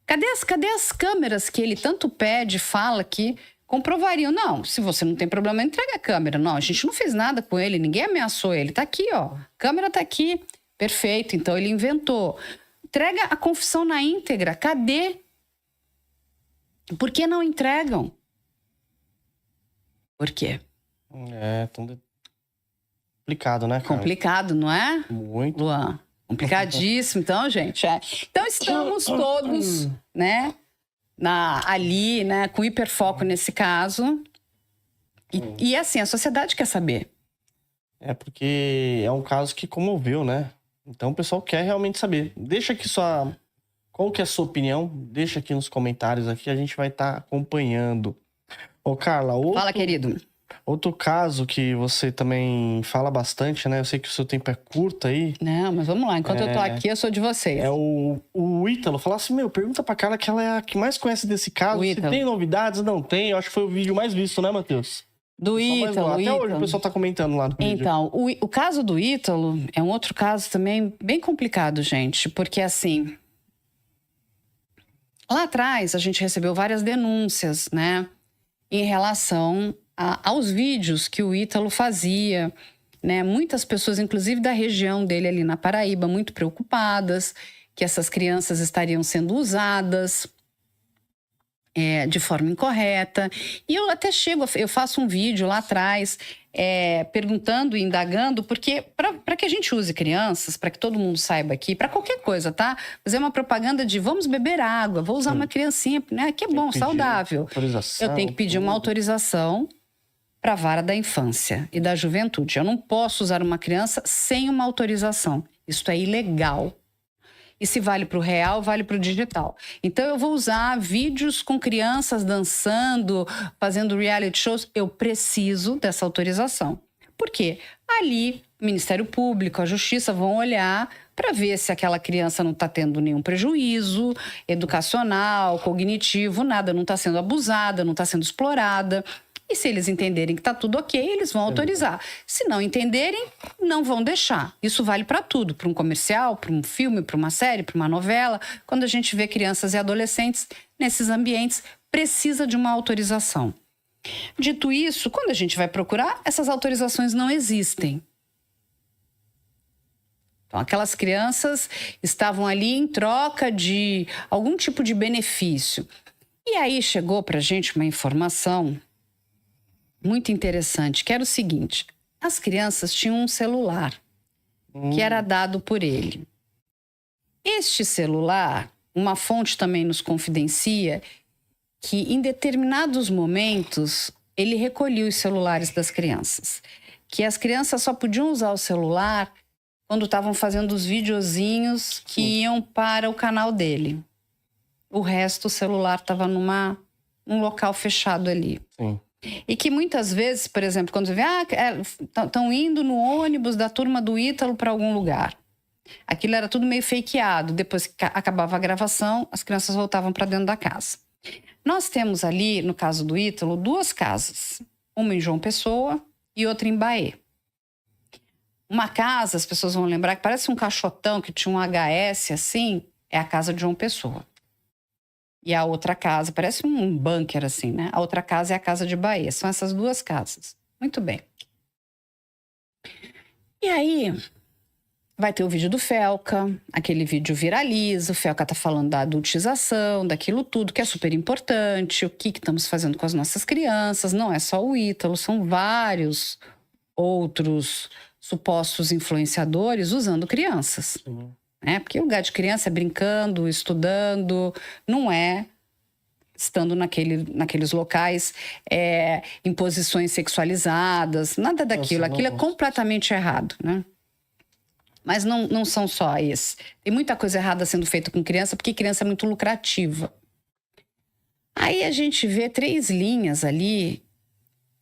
Cadê as câmeras que ele tanto pede, fala que comprovariam? Não, se você não tem problema, entrega a câmera. Não, a gente não fez nada com ele, ninguém ameaçou ele. Tá aqui, ó. A câmera tá aqui. Perfeito, então ele inventou. Entrega a confissão na íntegra. Cadê? Por que não entregam? Por quê? É, tão complicado, né, cara? Complicado, não é? Muito. Luan, complicadíssimo. Então, gente, então estamos todos, né, ali, né, com hiperfoco nesse caso. E assim, a sociedade quer saber. É porque é um caso que comoveu, né? Então o pessoal quer realmente saber. Deixa aqui qual que é a sua opinião? Deixa aqui nos comentários aqui, a gente vai estar acompanhando. Ô, Carla, fala, querido. Outro caso que você também fala bastante, né? Eu sei que o seu tempo é curto aí. Não, mas vamos lá. Enquanto eu tô aqui, eu sou de vocês. É o Ítalo. Fala assim, pergunta pra Carla que ela é a que mais conhece desse caso. Se tem novidades, não tem. Eu acho que foi o vídeo mais visto, né, Matheus? Do Ítalo. Até hoje o pessoal tá comentando lá no vídeo. Então, o caso do Ítalo é um outro caso também bem complicado, gente. Porque, assim... Lá atrás, a gente recebeu várias denúncias, né? Em relação aos vídeos que o Ítalo fazia, né? Muitas pessoas, inclusive da região dele ali na Paraíba, muito preocupadas que essas crianças estariam sendo usadas de forma incorreta. E eu até eu faço um vídeo lá atrás perguntando e indagando, porque para que a gente use crianças, para que todo mundo saiba aqui, para qualquer coisa, tá? Fazer uma propaganda de vamos beber água, vou usar uma criancinha, né? Que é bom, saudável. Eu tenho que pedir uma autorização para a vara da infância e da juventude. Eu não posso usar uma criança sem uma autorização. Isso é ilegal. E se vale para o real, vale para o digital. Então, eu vou usar vídeos com crianças dançando, fazendo reality shows. Eu preciso dessa autorização. Por quê? Ali, o Ministério Público, a Justiça vão olhar para ver se aquela criança não está tendo nenhum prejuízo educacional, cognitivo, nada, não está sendo abusada, não está sendo explorada. E se eles entenderem que está tudo ok, eles vão autorizar. Se não entenderem, não vão deixar. Isso vale para tudo, para um comercial, para um filme, para uma série, para uma novela. Quando a gente vê crianças e adolescentes nesses ambientes, precisa de uma autorização. Dito isso, quando a gente vai procurar, essas autorizações não existem. Então, aquelas crianças estavam ali em troca de algum tipo de benefício. E aí chegou para a gente uma informação muito interessante, que era o seguinte: as crianças tinham um celular que era dado por ele. Este celular, uma fonte também nos confidencia que em determinados momentos ele recolhia os celulares das crianças. Que as crianças só podiam usar o celular quando estavam fazendo os videozinhos que iam para o canal dele. O resto, o celular estava num local fechado ali. Sim. E que muitas vezes, por exemplo, quando você vê, estão indo no ônibus da turma do Ítalo para algum lugar. Aquilo era tudo meio fakeado. Depois que acabava a gravação, as crianças voltavam para dentro da casa. Nós temos ali, no caso do Ítalo, 2 casas. Uma em João Pessoa e outra em Bahia. Uma casa, as pessoas vão lembrar, que parece um caixotão que tinha um HS assim, é a casa de João Pessoa. E a outra casa, parece um bunker assim, né? A outra casa é a casa de Bahia. São essas 2 casas. Muito bem. E aí, vai ter o vídeo do Felca. Aquele vídeo viraliza. O Felca tá falando da adultização, daquilo tudo, que é super importante. O que estamos fazendo com as nossas crianças. Não é só o Ítalo, são vários outros supostos influenciadores usando crianças. Porque o lugar de criança é brincando, estudando, não é estando naqueles locais, em posições sexualizadas, nada daquilo. Aquilo é completamente errado, né? Mas não são só esses. Tem muita coisa errada sendo feita com criança, porque criança é muito lucrativa. Aí a gente vê 3 linhas ali: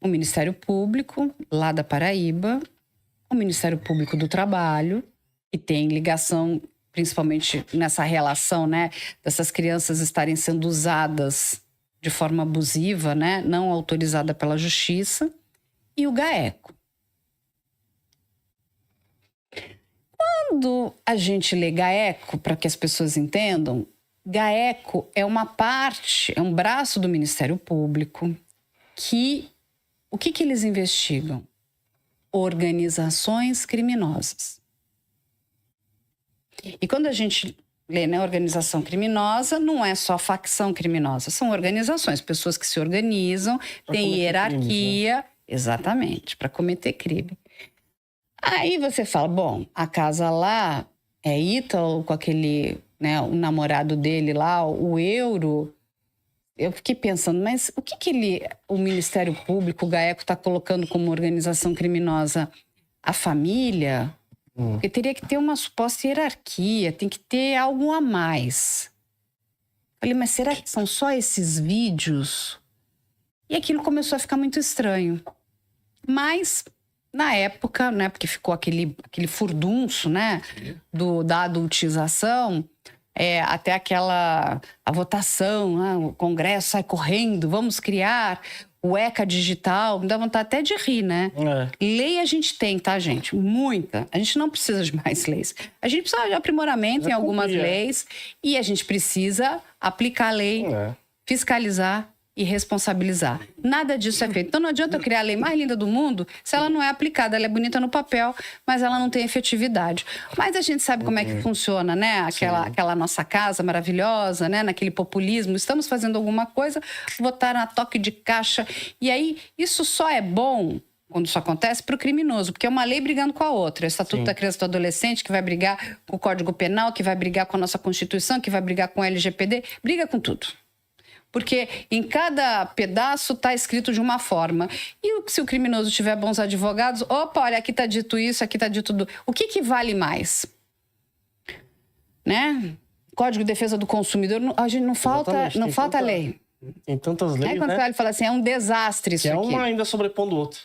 o Ministério Público, lá da Paraíba, o Ministério Público do Trabalho, que tem ligação principalmente nessa relação, né, dessas crianças estarem sendo usadas de forma abusiva, né, não autorizada pela justiça, e o GAECO. Quando a gente lê GAECO, para que as pessoas entendam, GAECO é uma parte, é um braço do Ministério Público que... O que eles investigam? Organizações criminosas. E quando a gente lê, né, organização criminosa, não é só facção criminosa, são organizações, pessoas que se organizam, têm hierarquia, crimes, né? Exatamente, para cometer crime. Aí você fala, bom, a casa lá é Ítalo com aquele, né, o namorado dele lá, o Euro. Eu fiquei pensando, mas o que o Ministério Público, o GAECO, está colocando como organização criminosa? A família? Porque teria que ter uma suposta hierarquia, tem que ter algo a mais. Falei, mas será que são só esses vídeos? E aquilo começou a ficar muito estranho. Mas, na época, né, porque ficou aquele furdunço, né, da adultização, até a votação, né, o Congresso sai correndo, vamos criar o ECA digital, me dá vontade até de rir, né? Lei a gente tem, tá, gente? Muita. A gente não precisa de mais leis. A gente precisa de aprimoramento em algumas leis e a gente precisa aplicar a lei, fiscalizar e responsabilizar. Nada disso é feito. Então não adianta eu criar a lei mais linda do mundo se ela não é aplicada. Ela é bonita no papel, mas ela não tem efetividade. Mas a gente sabe como é que funciona, né? Aquela nossa casa maravilhosa, né? Naquele populismo. Estamos fazendo alguma coisa, votaram a toque de caixa. E aí, isso só é bom quando isso acontece para o criminoso, porque é uma lei brigando com a outra. O Estatuto da Criança e do Adolescente, que vai brigar com o Código Penal, que vai brigar com a nossa Constituição, que vai brigar com o LGPD, briga com tudo. Porque em cada pedaço está escrito de uma forma. E se o criminoso tiver bons advogados, opa, olha, aqui está dito isso, aqui está dito... O que vale mais? Né? Código de Defesa do Consumidor, a gente não falta lei. Tem tantas leis, quando você fala assim, é um desastre isso aqui. Uma ainda sobrepondo o outro.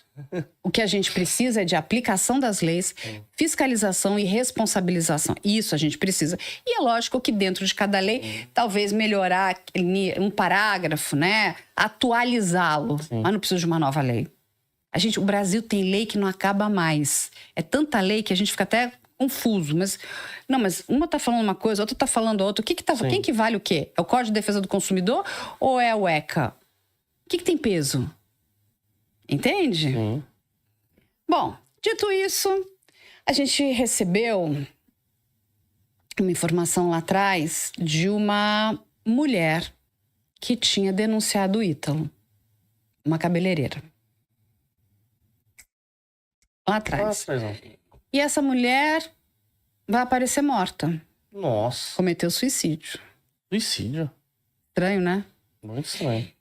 O que a gente precisa é de aplicação das leis, fiscalização e responsabilização. Isso a gente precisa. E é lógico que dentro de cada lei, talvez melhorar um parágrafo, né? Atualizá-lo. Mas não precisa de uma nova lei. O Brasil tem lei que não acaba mais. É tanta lei que a gente fica até confuso. Mas uma está falando uma coisa, a outra está falando outra. Quem que vale o quê? É o Código de Defesa do Consumidor ou é o ECA? O que tem peso? Entende? Bom, dito isso, a gente recebeu uma informação lá atrás de uma mulher que tinha denunciado o Ítalo, uma cabeleireira. Lá atrás. E essa mulher vai aparecer morta. Nossa. Cometeu suicídio. Suicídio? Estranho, né? Muito estranho.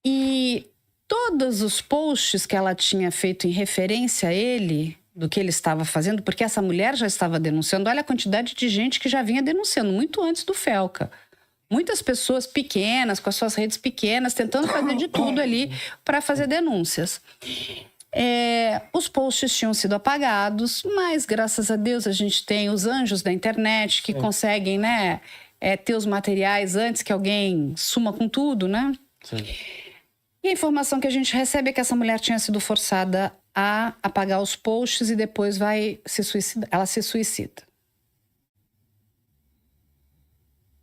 E todos os posts que ela tinha feito em referência a ele, do que ele estava fazendo, porque essa mulher já estava denunciando, olha a quantidade de gente que já vinha denunciando, muito antes do Felca. Muitas pessoas pequenas, com as suas redes pequenas, tentando fazer de tudo ali para fazer denúncias. Os posts tinham sido apagados, mas graças a Deus a gente tem os anjos da internet que conseguem, né, ter os materiais antes que alguém suma com tudo, né? Sim. E a informação que a gente recebe é que essa mulher tinha sido forçada a apagar os posts e depois vai se suicidar. Ela se suicida.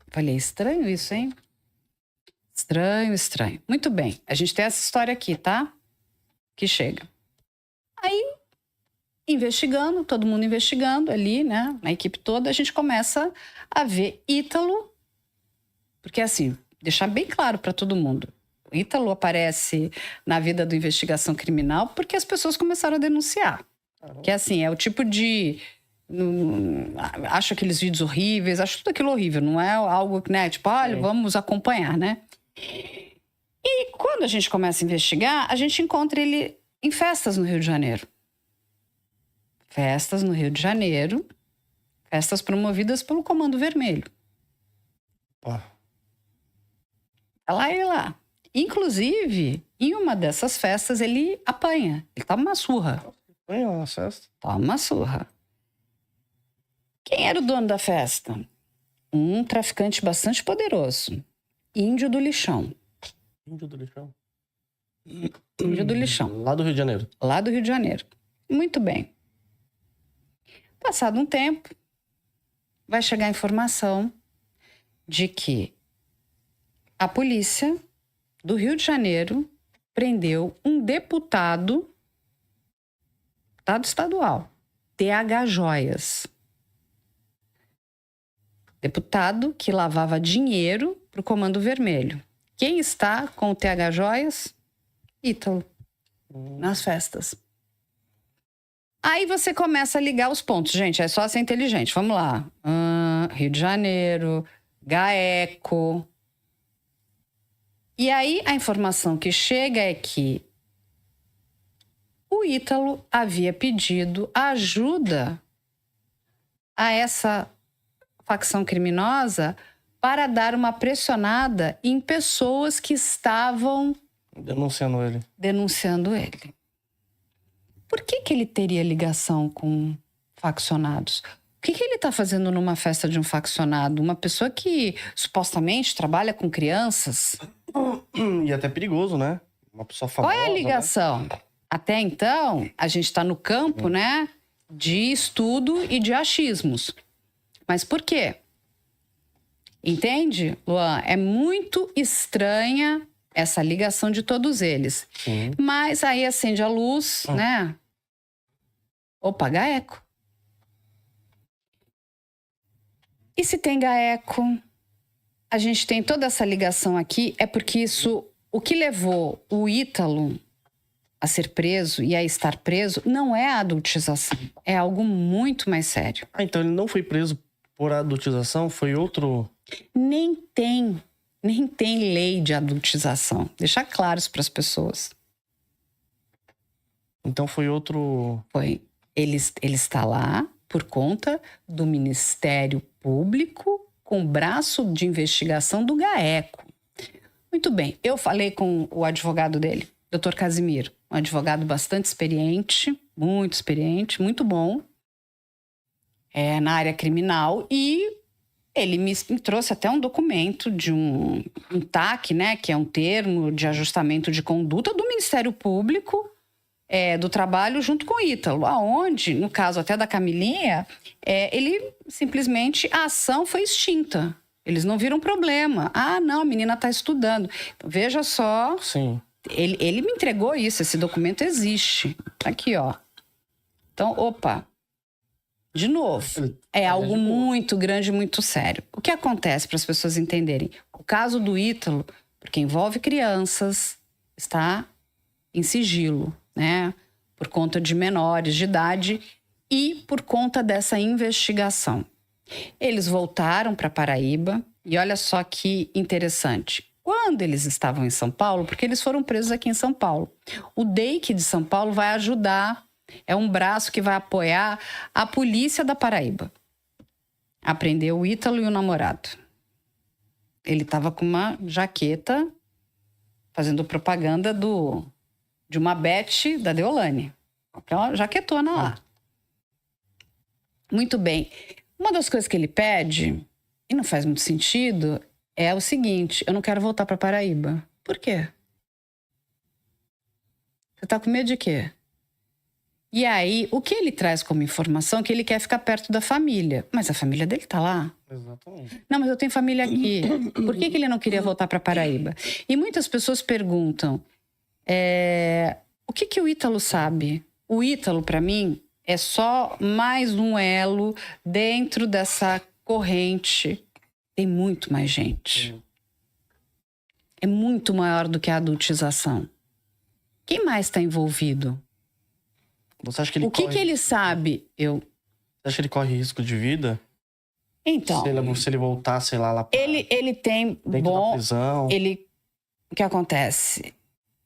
Falei, estranho isso, hein? Estranho, estranho. Muito bem, a gente tem essa história aqui, tá? Que chega. Aí, investigando, todo mundo investigando ali, né? Na equipe toda, a gente começa a ver Ítalo. Porque assim, deixar bem claro para todo mundo. Ítalo aparece na vida do investigação criminal porque as pessoas começaram a denunciar. Que assim, é o tipo de... acho aqueles vídeos horríveis, acho tudo aquilo horrível. Não é algo, né? Tipo, olha, vamos acompanhar, né? E quando a gente começa a investigar, a gente encontra ele em festas no Rio de Janeiro. Festas no Rio de Janeiro, festas promovidas pelo Comando Vermelho. Pá. Tá lá ele lá. Inclusive, em uma dessas festas, ele apanha. Ele toma uma surra. Foi uma festa. Toma uma surra. Quem era o dono da festa? Um traficante bastante poderoso. Índio do Lixão. Índio do Lixão. Índio do Lixão. Lá do Rio de Janeiro. Lá do Rio de Janeiro. Muito bem. Passado um tempo, vai chegar a informação de que a polícia do Rio de Janeiro prendeu um deputado estadual, TH Joias. Deputado que lavava dinheiro para o Comando Vermelho. Quem está com o TH Joias? Ítalo. Nas festas. Aí você começa a ligar os pontos. Gente, é só ser inteligente. Vamos lá. Rio de Janeiro, GAECO. E aí a informação que chega é que o Ítalo havia pedido ajuda a essa facção criminosa para dar uma pressionada em pessoas que estavam denunciando ele. Por que ele teria ligação com faccionados? O que ele está fazendo numa festa de um faccionado? Uma pessoa que supostamente trabalha com crianças? E até perigoso, né? Uma pessoa famosa. Qual é a ligação? Né? Até então, a gente está no campo, né, de estudo e de achismos. Mas por quê? Entende, Luan? É muito estranha essa ligação de todos eles. Sim. Mas aí acende a luz, né? Opa, GAECO. E se tem GAECO, a gente tem toda essa ligação aqui, é porque isso, o que levou o Ítalo a ser preso e a estar preso, não é a adultização, é algo muito mais sério. Ah, então ele não foi preso por adultização, foi outro... Nem tem lei de adultização. Deixar claro isso para as pessoas. Então foi outro... Foi. Ele está lá por conta do Ministério Público com o braço de investigação do GAECO. Muito bem. Eu falei com o advogado dele, Dr. Casimiro. Um advogado bastante experiente, muito bom. Na área criminal. E ele me trouxe até um documento de um TAC, né? Que é um termo de ajustamento de conduta do Ministério Público do Trabalho junto com o Ítalo. Aonde, no caso até da Camilinha, ele simplesmente, a ação foi extinta. Eles não viram problema. Ah, não, a menina está estudando. Então, veja só. Sim. Ele me entregou isso, esse documento existe. Aqui, ó. Então, opa. De novo, é algo muito grande, muito sério. O que acontece, para as pessoas entenderem? O caso do Ítalo, porque envolve crianças, está em sigilo, né? Por conta de menores de idade e por conta dessa investigação. Eles voltaram para Paraíba e olha só que interessante. Quando eles estavam em São Paulo, porque eles foram presos aqui em São Paulo, o DEIC de São Paulo vai ajudar, é um braço que vai apoiar a polícia da Paraíba. Apreendeu o Ítalo e o namorado. Ele estava com uma jaqueta fazendo propaganda de uma Beth da Deolane. Aquela jaquetona lá. Muito bem. Uma das coisas que ele pede, e não faz muito sentido, é o seguinte: eu não quero voltar para Paraíba. Por quê? Você tá com medo de quê? E aí, o que ele traz como informação é que ele quer ficar perto da família. Mas a família dele tá lá. Exatamente. Não, mas eu tenho família aqui. Por que ele não queria voltar para Paraíba? E muitas pessoas perguntam, o que o Ítalo sabe? O Ítalo, para mim, é só mais um elo dentro dessa corrente. Tem muito mais gente. É muito maior do que a adultização. Quem mais está envolvido? Você acha que ele que ele sabe? Você acha que ele corre risco de vida? Então, Se ele voltar, sei lá pra... ele tem dentro da prisão. Ele o que acontece?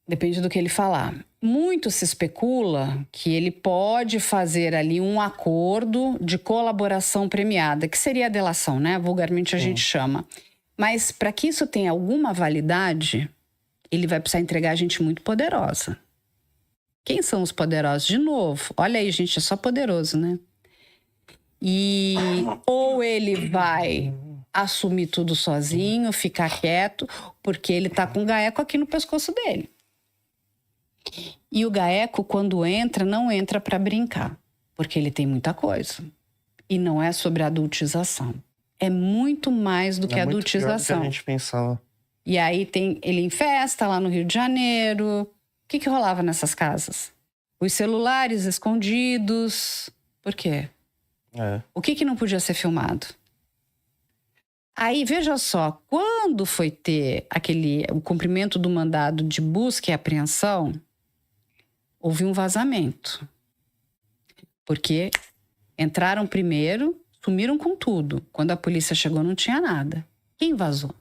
Depende do que ele falar. Muito se especula que ele pode fazer ali um acordo de colaboração premiada, que seria a delação, né? Vulgarmente a gente chama. Mas para que isso tenha alguma validade, ele vai precisar entregar gente muito poderosa. Quem são os poderosos? De novo, olha aí, gente, é só poderoso, né? E ou ele vai assumir tudo sozinho, ficar quieto, porque ele tá com o GAECO aqui no pescoço dele. E o GAECO, quando entra, não entra para brincar, porque ele tem muita coisa. E não é sobre adultização. É muito mais do que adultização. É muito pior do que a gente pensava. E aí ele em festa lá no Rio de Janeiro. O que rolava nessas casas? Os celulares escondidos. Por quê? O que não podia ser filmado? Aí, veja só, quando foi ter o cumprimento do mandado de busca e apreensão, houve um vazamento. Porque entraram primeiro, sumiram com tudo. Quando a polícia chegou, não tinha nada. Quem vazou?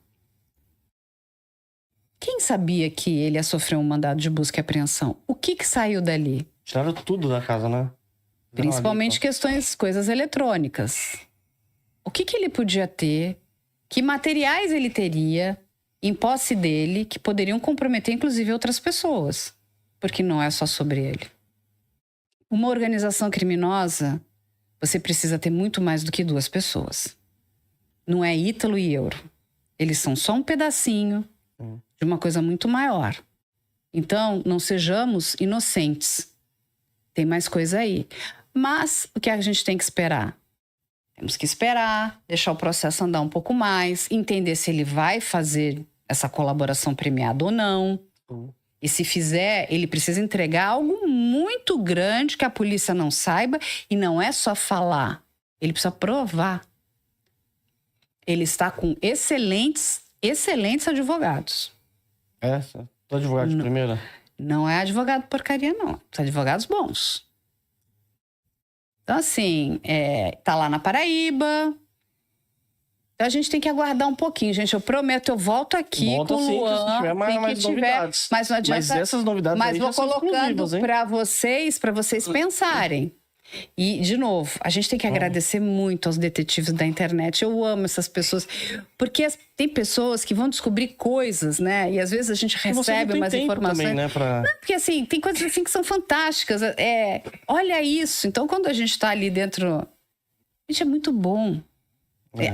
Quem sabia que ele ia sofrer um mandado de busca e apreensão? O que saiu dali? Tiraram tudo da casa, né? Principalmente coisas eletrônicas. O que ele podia ter? Que materiais ele teria em posse dele que poderiam comprometer, inclusive, outras pessoas? Porque não é só sobre ele. Uma organização criminosa, você precisa ter muito mais do que 2 pessoas. Não é Ítalo e Euro. Eles são só um pedacinho de uma coisa muito maior. Então, não sejamos inocentes. Tem mais coisa aí. Mas o que a gente tem que esperar? Temos que esperar, deixar o processo andar um pouco mais, entender se ele vai fazer essa colaboração premiada ou não. E se fizer, ele precisa entregar algo muito grande que a polícia não saiba. E não é só falar, ele precisa provar. Ele está com excelentes advogados. Tô advogado de primeira? Não é advogado porcaria, não. São advogados bons. Então, assim, tá lá na Paraíba. Então, a gente tem que aguardar um pouquinho, gente. Eu prometo, eu volto aqui com o Luan. Se tiver mais novidades. Mas não adianta. Mas essas novidades mas vou colocando para vocês pensarem. E, de novo, a gente tem que agradecer muito aos detetives da internet. Eu amo essas pessoas. Porque tem pessoas que vão descobrir coisas, né? E às vezes a gente recebe umas informações. Também, né, Não, porque assim, tem coisas assim que são fantásticas. Olha isso. Então, quando a gente tá ali dentro. Gente, é muito bom.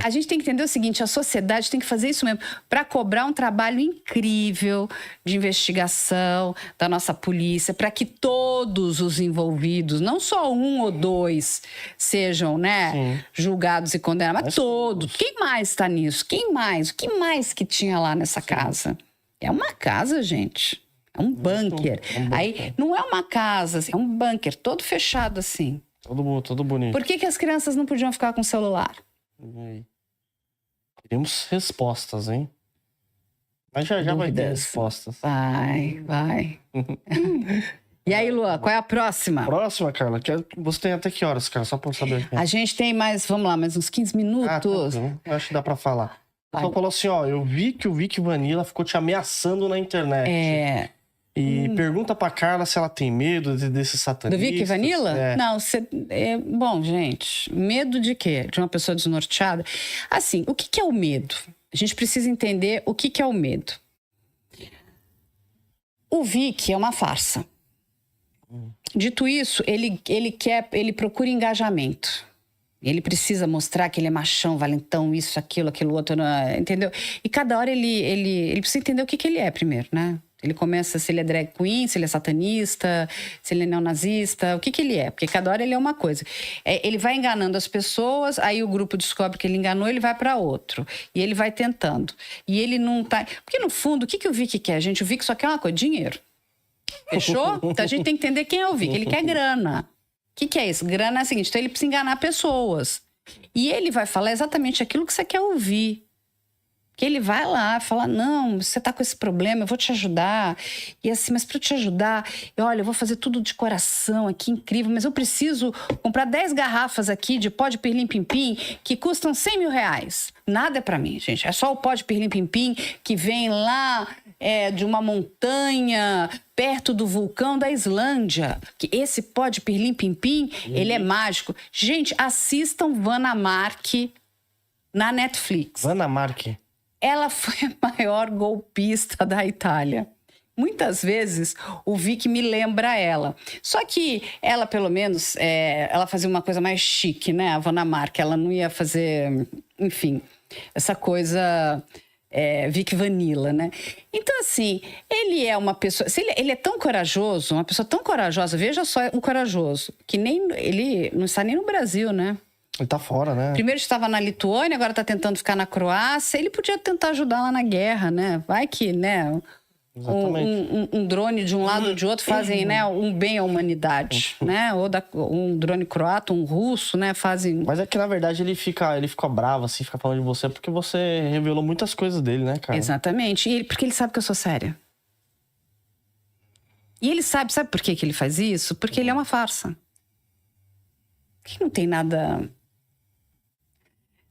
A gente tem que entender o seguinte, a sociedade tem que fazer isso mesmo, para cobrar um trabalho incrível de investigação da nossa polícia, para que todos os envolvidos, não só 1 ou 2, sejam, né, julgados e condenados, mas todos. Quem mais está nisso? Quem mais? O que mais que tinha lá nessa casa? É uma casa, gente. É um bunker. Aí, não é uma casa, assim, é um bunker todo fechado assim. Todo bonito. Por que as crianças não podiam ficar com o celular? Queremos respostas, hein? Mas já vai ter respostas. Vai. E aí, Luan, qual é a próxima? Próxima, Carla. Você tem até que horas, cara? Só pra eu saber. A gente tem mais, vamos lá, mais uns 15 minutos. Eu acho que dá pra falar. O pessoal falou assim, eu vi que o Vic Vanilla ficou te ameaçando na internet. E pergunta pra Carla se ela tem medo desse satanista. Do Vic Vanilla? Não, bom, gente, medo de quê? De uma pessoa desnorteada? Assim, o que é o medo? A gente precisa entender o que é o medo. O Vic é uma farsa. Dito isso, ele procura engajamento. Ele precisa mostrar que ele é machão, valentão, isso, aquilo outro, entendeu? E cada hora ele precisa entender o que ele é primeiro, né? Ele começa se ele é drag queen, se ele é satanista, se ele é neonazista, o que ele é. Porque cada hora ele é uma coisa. Ele vai enganando as pessoas, aí o grupo descobre que ele enganou, ele vai para outro. E ele vai tentando. E ele não tá... Porque no fundo, o que o Vic quer, gente? O Vic só quer uma coisa, dinheiro. Fechou? Então a gente tem que entender quem é o Vic. Ele quer grana. O que é isso? Grana é o seguinte, então ele precisa enganar pessoas. E ele vai falar exatamente aquilo que você quer ouvir. Que ele vai lá e fala, não, você tá com esse problema, eu vou te ajudar. E assim, mas para eu te ajudar, olha, eu vou fazer tudo de coração aqui, incrível, mas eu preciso comprar 10 garrafas aqui de pó de pirlim-pim-pim que custam 100 mil reais. Nada é para mim, gente. É só o pó de pirlim-pim-pim que vem lá de uma montanha perto do vulcão da Islândia. Que esse pó de pirlim-pim-pim, ele é mágico. Gente, assistam Vanna Marchi na Netflix. Vanna Marchi. Ela foi a maior golpista da Itália. Muitas vezes o Vic me lembra ela. Só que ela, pelo menos, ela fazia uma coisa mais chique, né? A Vanna Marchi, ela não ia fazer, enfim, essa coisa Vic Vanilla, né? Então, assim, ele é uma pessoa... Ele é tão corajoso, uma pessoa tão corajosa, veja só o corajoso, que ele não está nem no Brasil, né? Ele tá fora, né? Primeiro estava na Lituânia, agora tá tentando ficar na Croácia. Ele podia tentar ajudar lá na guerra, né? Vai que, né? Um drone de um lado ou de outro fazem, né, um bem à humanidade, né? Ou um drone croata, um russo, né? Fazem... Mas é que, na verdade, ele fica bravo, assim, fica falando de você porque você revelou muitas coisas dele, né, cara? Exatamente. Porque ele sabe que eu sou séria. E ele sabe por que ele faz isso? Porque ele é uma farsa. Que não tem nada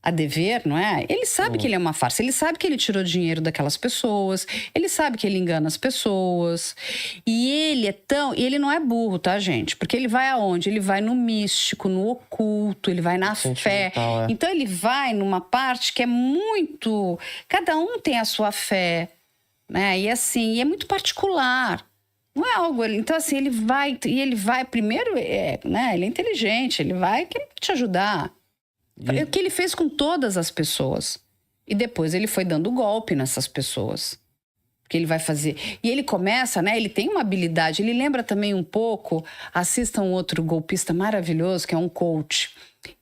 a dever, não é? Ele sabe que ele é uma farsa. Ele sabe que ele tirou dinheiro daquelas pessoas. Ele sabe que ele engana as pessoas. E ele não é burro, tá, gente? Porque ele vai aonde? Ele vai no místico, no oculto, ele vai na fé. Então ele vai numa parte que é muito... Cada um tem a sua fé, né? E assim, é muito particular. Não é algo... Então, assim, ele vai primeiro, né? Ele é inteligente, ele vai querer te ajudar. O que ele fez com todas as pessoas. E depois ele foi dando golpe nessas pessoas. Que ele vai fazer. E ele começa, né? Ele tem uma habilidade. Ele lembra também um pouco... Assistam outro golpista maravilhoso, que é um coach.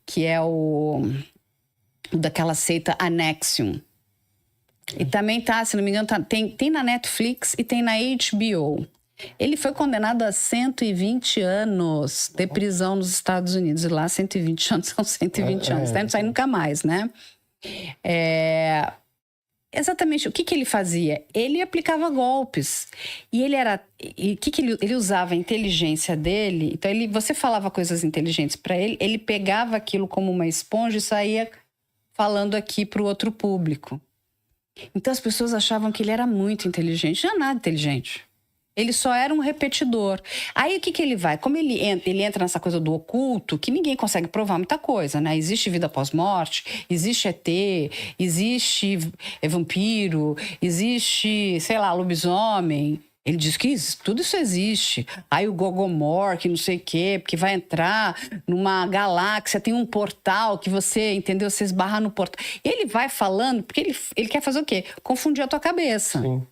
Que é o daquela seita Anexium. E também tá, se não me engano, tem na Netflix e tem na HBO. Ele foi condenado a 120 anos de prisão nos Estados Unidos. E lá 120 anos são 120 anos. Tá? Não sai nunca mais, né? Exatamente. O que ele fazia? Ele aplicava golpes. E ele usava a inteligência dele. Então, você falava coisas inteligentes para ele, ele pegava aquilo como uma esponja e saía falando aqui para o outro público. Então, as pessoas achavam que ele era muito inteligente. Não é nada inteligente. Ele só era um repetidor. Aí o que ele vai? Como ele entra nessa coisa do oculto, que ninguém consegue provar muita coisa, né? Existe vida pós-morte, existe ET, existe vampiro, existe, sei lá, lobisomem. Ele diz que tudo isso existe. Aí o Gogomor, que não sei o quê, porque vai entrar numa galáxia, tem um portal que você, entendeu? Você esbarra no portal. E ele vai falando, porque ele quer fazer o quê? Confundir a tua cabeça. Sim.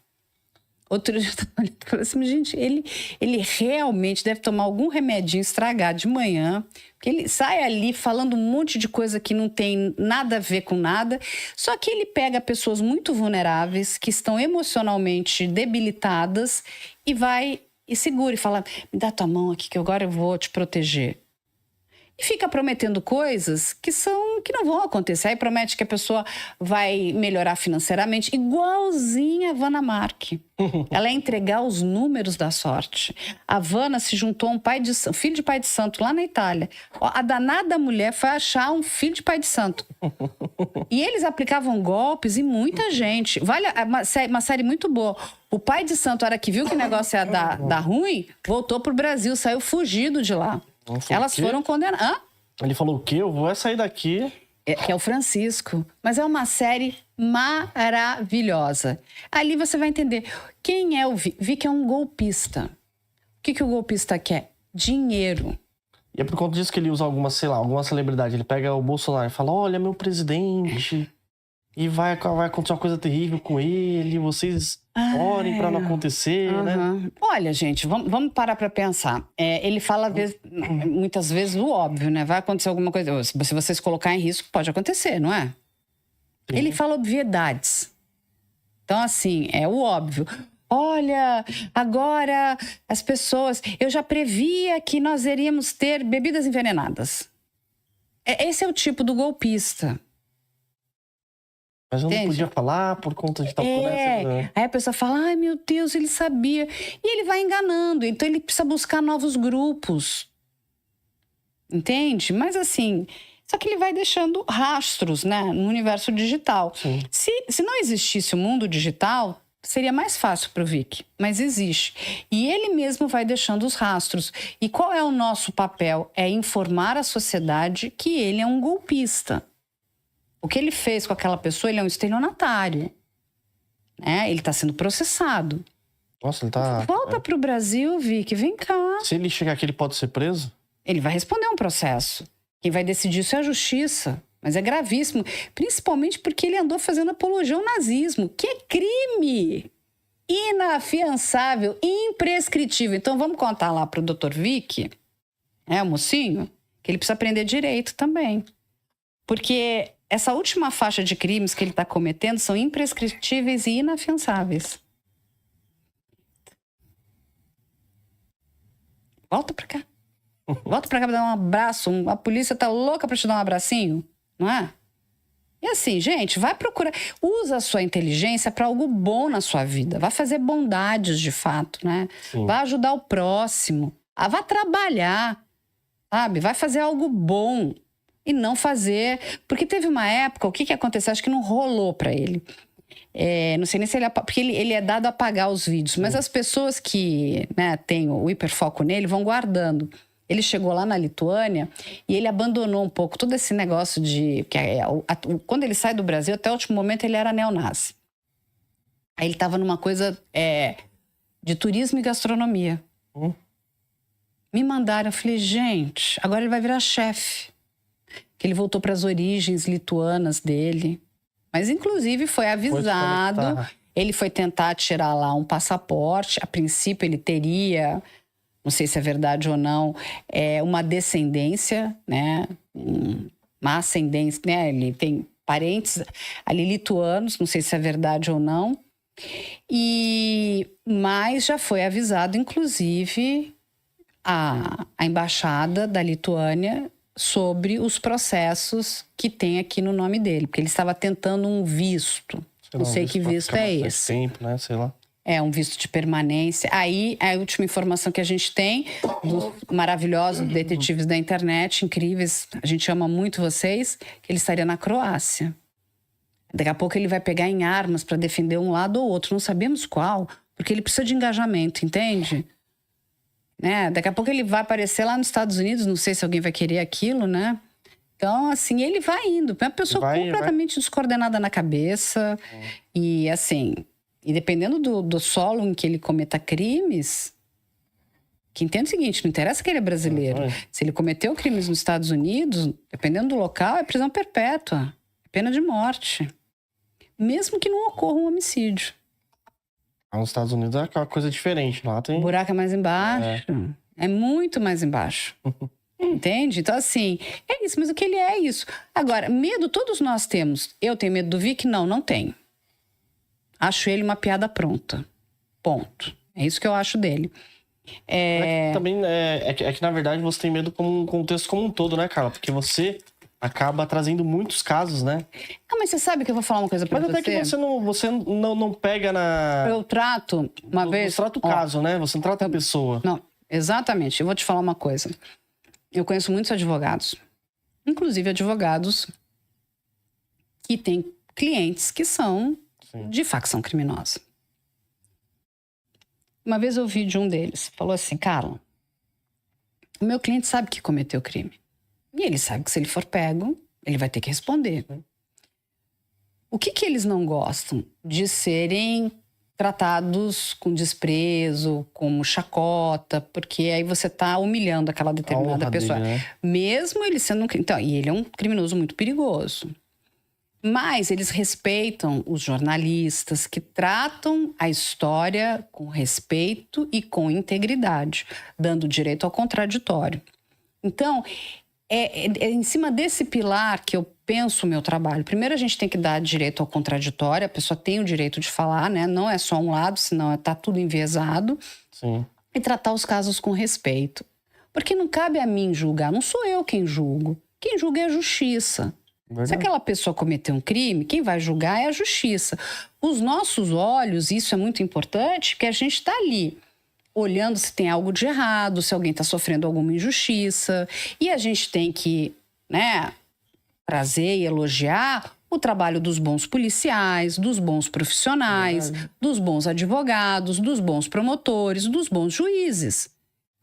Outro dia eu tava olhando e falei assim, gente, ele realmente deve tomar algum remedinho estragado de manhã, porque ele sai ali falando um monte de coisa que não tem nada a ver com nada, só que ele pega pessoas muito vulneráveis, que estão emocionalmente debilitadas, e vai e segura e fala, me dá tua mão aqui que agora eu vou te proteger. E fica prometendo coisas que não vão acontecer. Aí promete que a pessoa vai melhorar financeiramente, igualzinha a Vanna Marchi. Ela é entregar os números da sorte. A Vanna se juntou a um filho de pai de santo lá na Itália. A danada mulher foi achar um filho de pai de santo. E eles aplicavam golpes em muita gente. Vale uma série muito boa. O pai de santo, a hora que viu que o negócio ia dar ruim, voltou pro Brasil, saiu fugido de lá. Elas foram condenadas. Hã? Ele falou o quê? Eu vou sair daqui. Que é o Francisco. Mas é uma série maravilhosa. Ali você vai entender quem é o Vic. Vic é um golpista. O que o golpista quer? Dinheiro. E é por conta disso que ele usa alguma celebridade. Ele pega o Bolsonaro e fala, olha, meu presidente... E vai acontecer uma coisa terrível com ele, vocês orem pra não acontecer, né? Olha, gente, vamos parar pra pensar. Ele fala muitas vezes o óbvio, né? Vai acontecer alguma coisa. Se vocês colocarem em risco, pode acontecer, não é? Sim. Ele fala obviedades. Então, assim, é o óbvio. Olha, agora as pessoas... Eu já previa que nós iríamos ter bebidas envenenadas. Esse é o tipo do golpista. Mas eu não podia falar por conta de tal coisa. Né? Aí a pessoa fala, ai meu Deus, ele sabia. E ele vai enganando, então ele precisa buscar novos grupos. Entende? Mas assim, só que ele vai deixando rastros, né, no universo digital. Se não existisse o mundo digital, seria mais fácil para o Vic, mas existe. E ele mesmo vai deixando os rastros. E qual é o nosso papel? É informar a sociedade que ele é um golpista. O que ele fez com aquela pessoa, ele é um estelionatário. Né? Ele está sendo processado. Nossa, ele tá... Volta para o Brasil, Vic, vem cá. Se ele chegar aqui, ele pode ser preso? Ele vai responder um processo. Quem vai decidir isso é a justiça. Mas é gravíssimo, principalmente porque ele andou fazendo apologia ao nazismo, que é crime inafiançável, imprescritível. Então vamos contar lá para o Dr. Vic, o mocinho, que ele precisa aprender direito também. Porque essa última faixa de crimes que ele está cometendo são imprescritíveis e inafiançáveis. Volta para cá. Volta para cá para dar um abraço. A polícia tá louca para te dar um abracinho. Não é? E assim, gente, vai procurar. Usa a sua inteligência para algo bom na sua vida. Vai fazer bondades de fato, né? Sim. Vai ajudar o próximo. Vai trabalhar, sabe? Vai fazer algo bom. E não fazer... Porque teve uma época, o que aconteceu? Acho que não rolou para ele. Não sei nem se ele... Porque ele é dado a apagar os vídeos. Mas as pessoas que têm o hiperfoco nele vão guardando. Ele chegou lá na Lituânia e ele abandonou um pouco todo esse negócio de... Quando ele sai do Brasil, até o último momento, ele era neonazi. Aí ele estava numa coisa de turismo e gastronomia. Me mandaram, eu falei, gente, agora ele vai virar chefe. Que ele voltou para as origens lituanas dele. Mas, inclusive, foi avisado. Ele foi tentar tirar lá um passaporte. A princípio, ele teria... Não sei se é verdade ou não, uma descendência, né? Uma ascendência, né? Ele tem parentes ali lituanos, não sei se é verdade ou não. Mas já foi avisado, inclusive, a embaixada da Lituânia sobre os processos que tem aqui no nome dele, porque ele estava tentando um visto. Não sei que visto é esse. Tempo, né? Sei lá. Um visto de permanência. Aí, a última informação que a gente tem dos maravilhosos detetives da internet, incríveis, a gente ama muito vocês, que ele estaria na Croácia. Daqui a pouco ele vai pegar em armas para defender um lado ou outro, não sabemos qual, porque ele precisa de engajamento, entende? Daqui a pouco ele vai aparecer lá nos Estados Unidos, não sei se alguém vai querer aquilo, né? Então, assim, ele vai indo. É uma pessoa completamente descoordenada na cabeça. E, assim... E dependendo do solo em que ele cometa crimes, que entende o seguinte, não interessa que ele é brasileiro. Se ele cometeu crimes nos Estados Unidos, dependendo do local, é prisão perpétua. É pena de morte. Mesmo que não ocorra um homicídio. Nos Estados Unidos é aquela coisa diferente. Lá tem... O buraco é mais embaixo. É muito mais embaixo. Entende? Então, assim, é isso. Mas o que ele é isso. Agora, medo todos nós temos. Eu tenho medo do Vic? Não tenho. Acho ele uma piada pronta. Ponto. É isso que eu acho dele. Também é que, na verdade, você tem medo como um contexto como um todo, né, Carla? Porque você acaba trazendo muitos casos, né? Mas você sabe que eu vou falar uma coisa pra você? Mas até que você não pega na... Eu trato, uma vez... Você trata o caso, né? Você não trata a pessoa. Não, exatamente. Eu vou te falar uma coisa. Eu conheço muitos advogados. Inclusive advogados que têm clientes que são... de facção criminosa. Uma vez eu ouvi de um deles, falou assim, Carla, o meu cliente sabe que cometeu crime. E ele sabe que se ele for pego, ele vai ter que responder. O que eles não gostam? De serem tratados com desprezo, como chacota, porque aí você tá humilhando aquela determinada pessoa. Dele, né? Mesmo ele sendo um... Então, e ele é um criminoso muito perigoso. Mas eles respeitam os jornalistas que tratam a história com respeito e com integridade, dando direito ao contraditório. Então, é em cima desse pilar que eu penso o meu trabalho. Primeiro, a gente tem que dar direito ao contraditório, a pessoa tem o direito de falar, né? Não é só um lado, senão está tudo enviesado. Sim. E tratar os casos com respeito. Porque não cabe a mim julgar, não sou eu quem julgo. Quem julga é a justiça. Verdade. Se aquela pessoa cometeu um crime, quem vai julgar é a justiça. Os nossos olhos, isso é muito importante, porque a gente está ali olhando se tem algo de errado, se alguém está sofrendo alguma injustiça. E a gente tem que, trazer e elogiar o trabalho dos bons policiais, dos bons profissionais, dos bons advogados, dos bons promotores, dos bons juízes.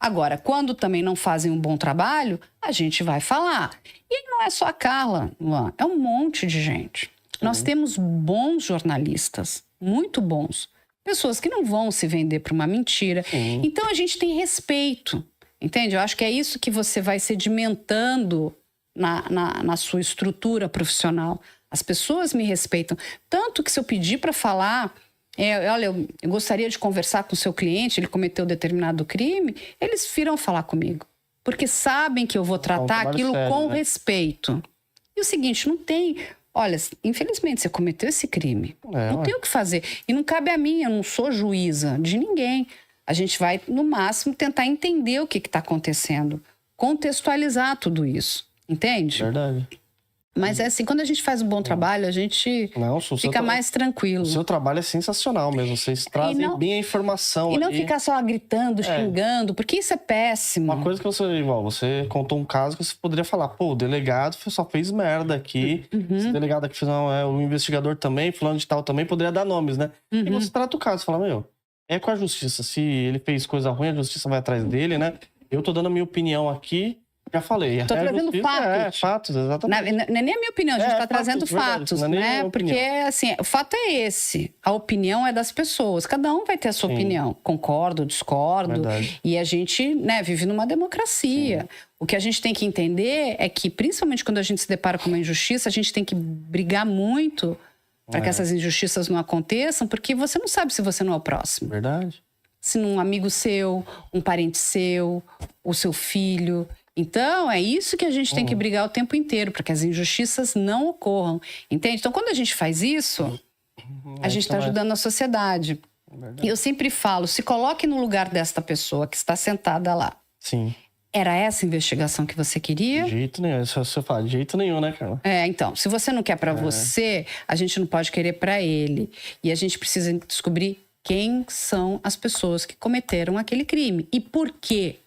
Agora, quando também não fazem um bom trabalho, a gente vai falar. E não é só a Carla, Luan, é um monte de gente. Nós temos bons jornalistas, muito bons. Pessoas que não vão se vender para uma mentira. Então, a gente tem respeito, entende? Eu acho que é isso que você vai sedimentando na sua estrutura profissional. As pessoas me respeitam. Tanto que se eu pedir para falar... olha, eu gostaria de conversar com o seu cliente, ele cometeu determinado crime, eles virão falar comigo. Porque sabem que eu vou tratar aquilo sério, com respeito. E o seguinte, não tem... Olha, infelizmente você cometeu esse crime. Não tem o que fazer. E não cabe a mim, eu não sou juíza de ninguém. A gente vai, no máximo, tentar entender o que está acontecendo. Contextualizar tudo isso. Entende? Verdade. Mas é assim, quando a gente faz um bom trabalho, a gente fica mais tranquilo. O seu trabalho é sensacional mesmo. Vocês trazem bem a informação. E não ficar só gritando, xingando, porque isso é péssimo. Uma coisa que você contou um caso que você poderia falar, pô, o delegado só fez merda aqui. Esse delegado aqui fez o investigador também, fulano de tal também, poderia dar nomes, né? E você trata o caso, você fala, é com a justiça. Se ele fez coisa ruim, a justiça vai atrás dele, né? Eu tô dando a minha opinião aqui. Já falei. Estou trazendo fatos. Fatos, exatamente. Não é nem a minha opinião, a gente está trazendo fatos, né? Porque, assim, o fato é esse. A opinião é das pessoas. Cada um vai ter a sua opinião. Concordo, discordo. Verdade. E a gente, vive numa democracia. Sim. O que a gente tem que entender é que, principalmente quando a gente se depara com uma injustiça, a gente tem que brigar muito para que essas injustiças não aconteçam, porque você não sabe se você não é o próximo. Verdade. Se um amigo seu, um parente seu, o seu filho... Então, é isso que a gente tem que brigar o tempo inteiro, para que as injustiças não ocorram, entende? Então, quando a gente faz isso, a gente está ajudando a sociedade. E eu sempre falo, se coloque no lugar desta pessoa que está sentada lá. Sim. Era essa a investigação que você queria? De jeito nenhum, você fala, de jeito nenhum, né, Carla? Então, se você não quer para você, a gente não pode querer para ele. E a gente precisa descobrir quem são as pessoas que cometeram aquele crime e por quê.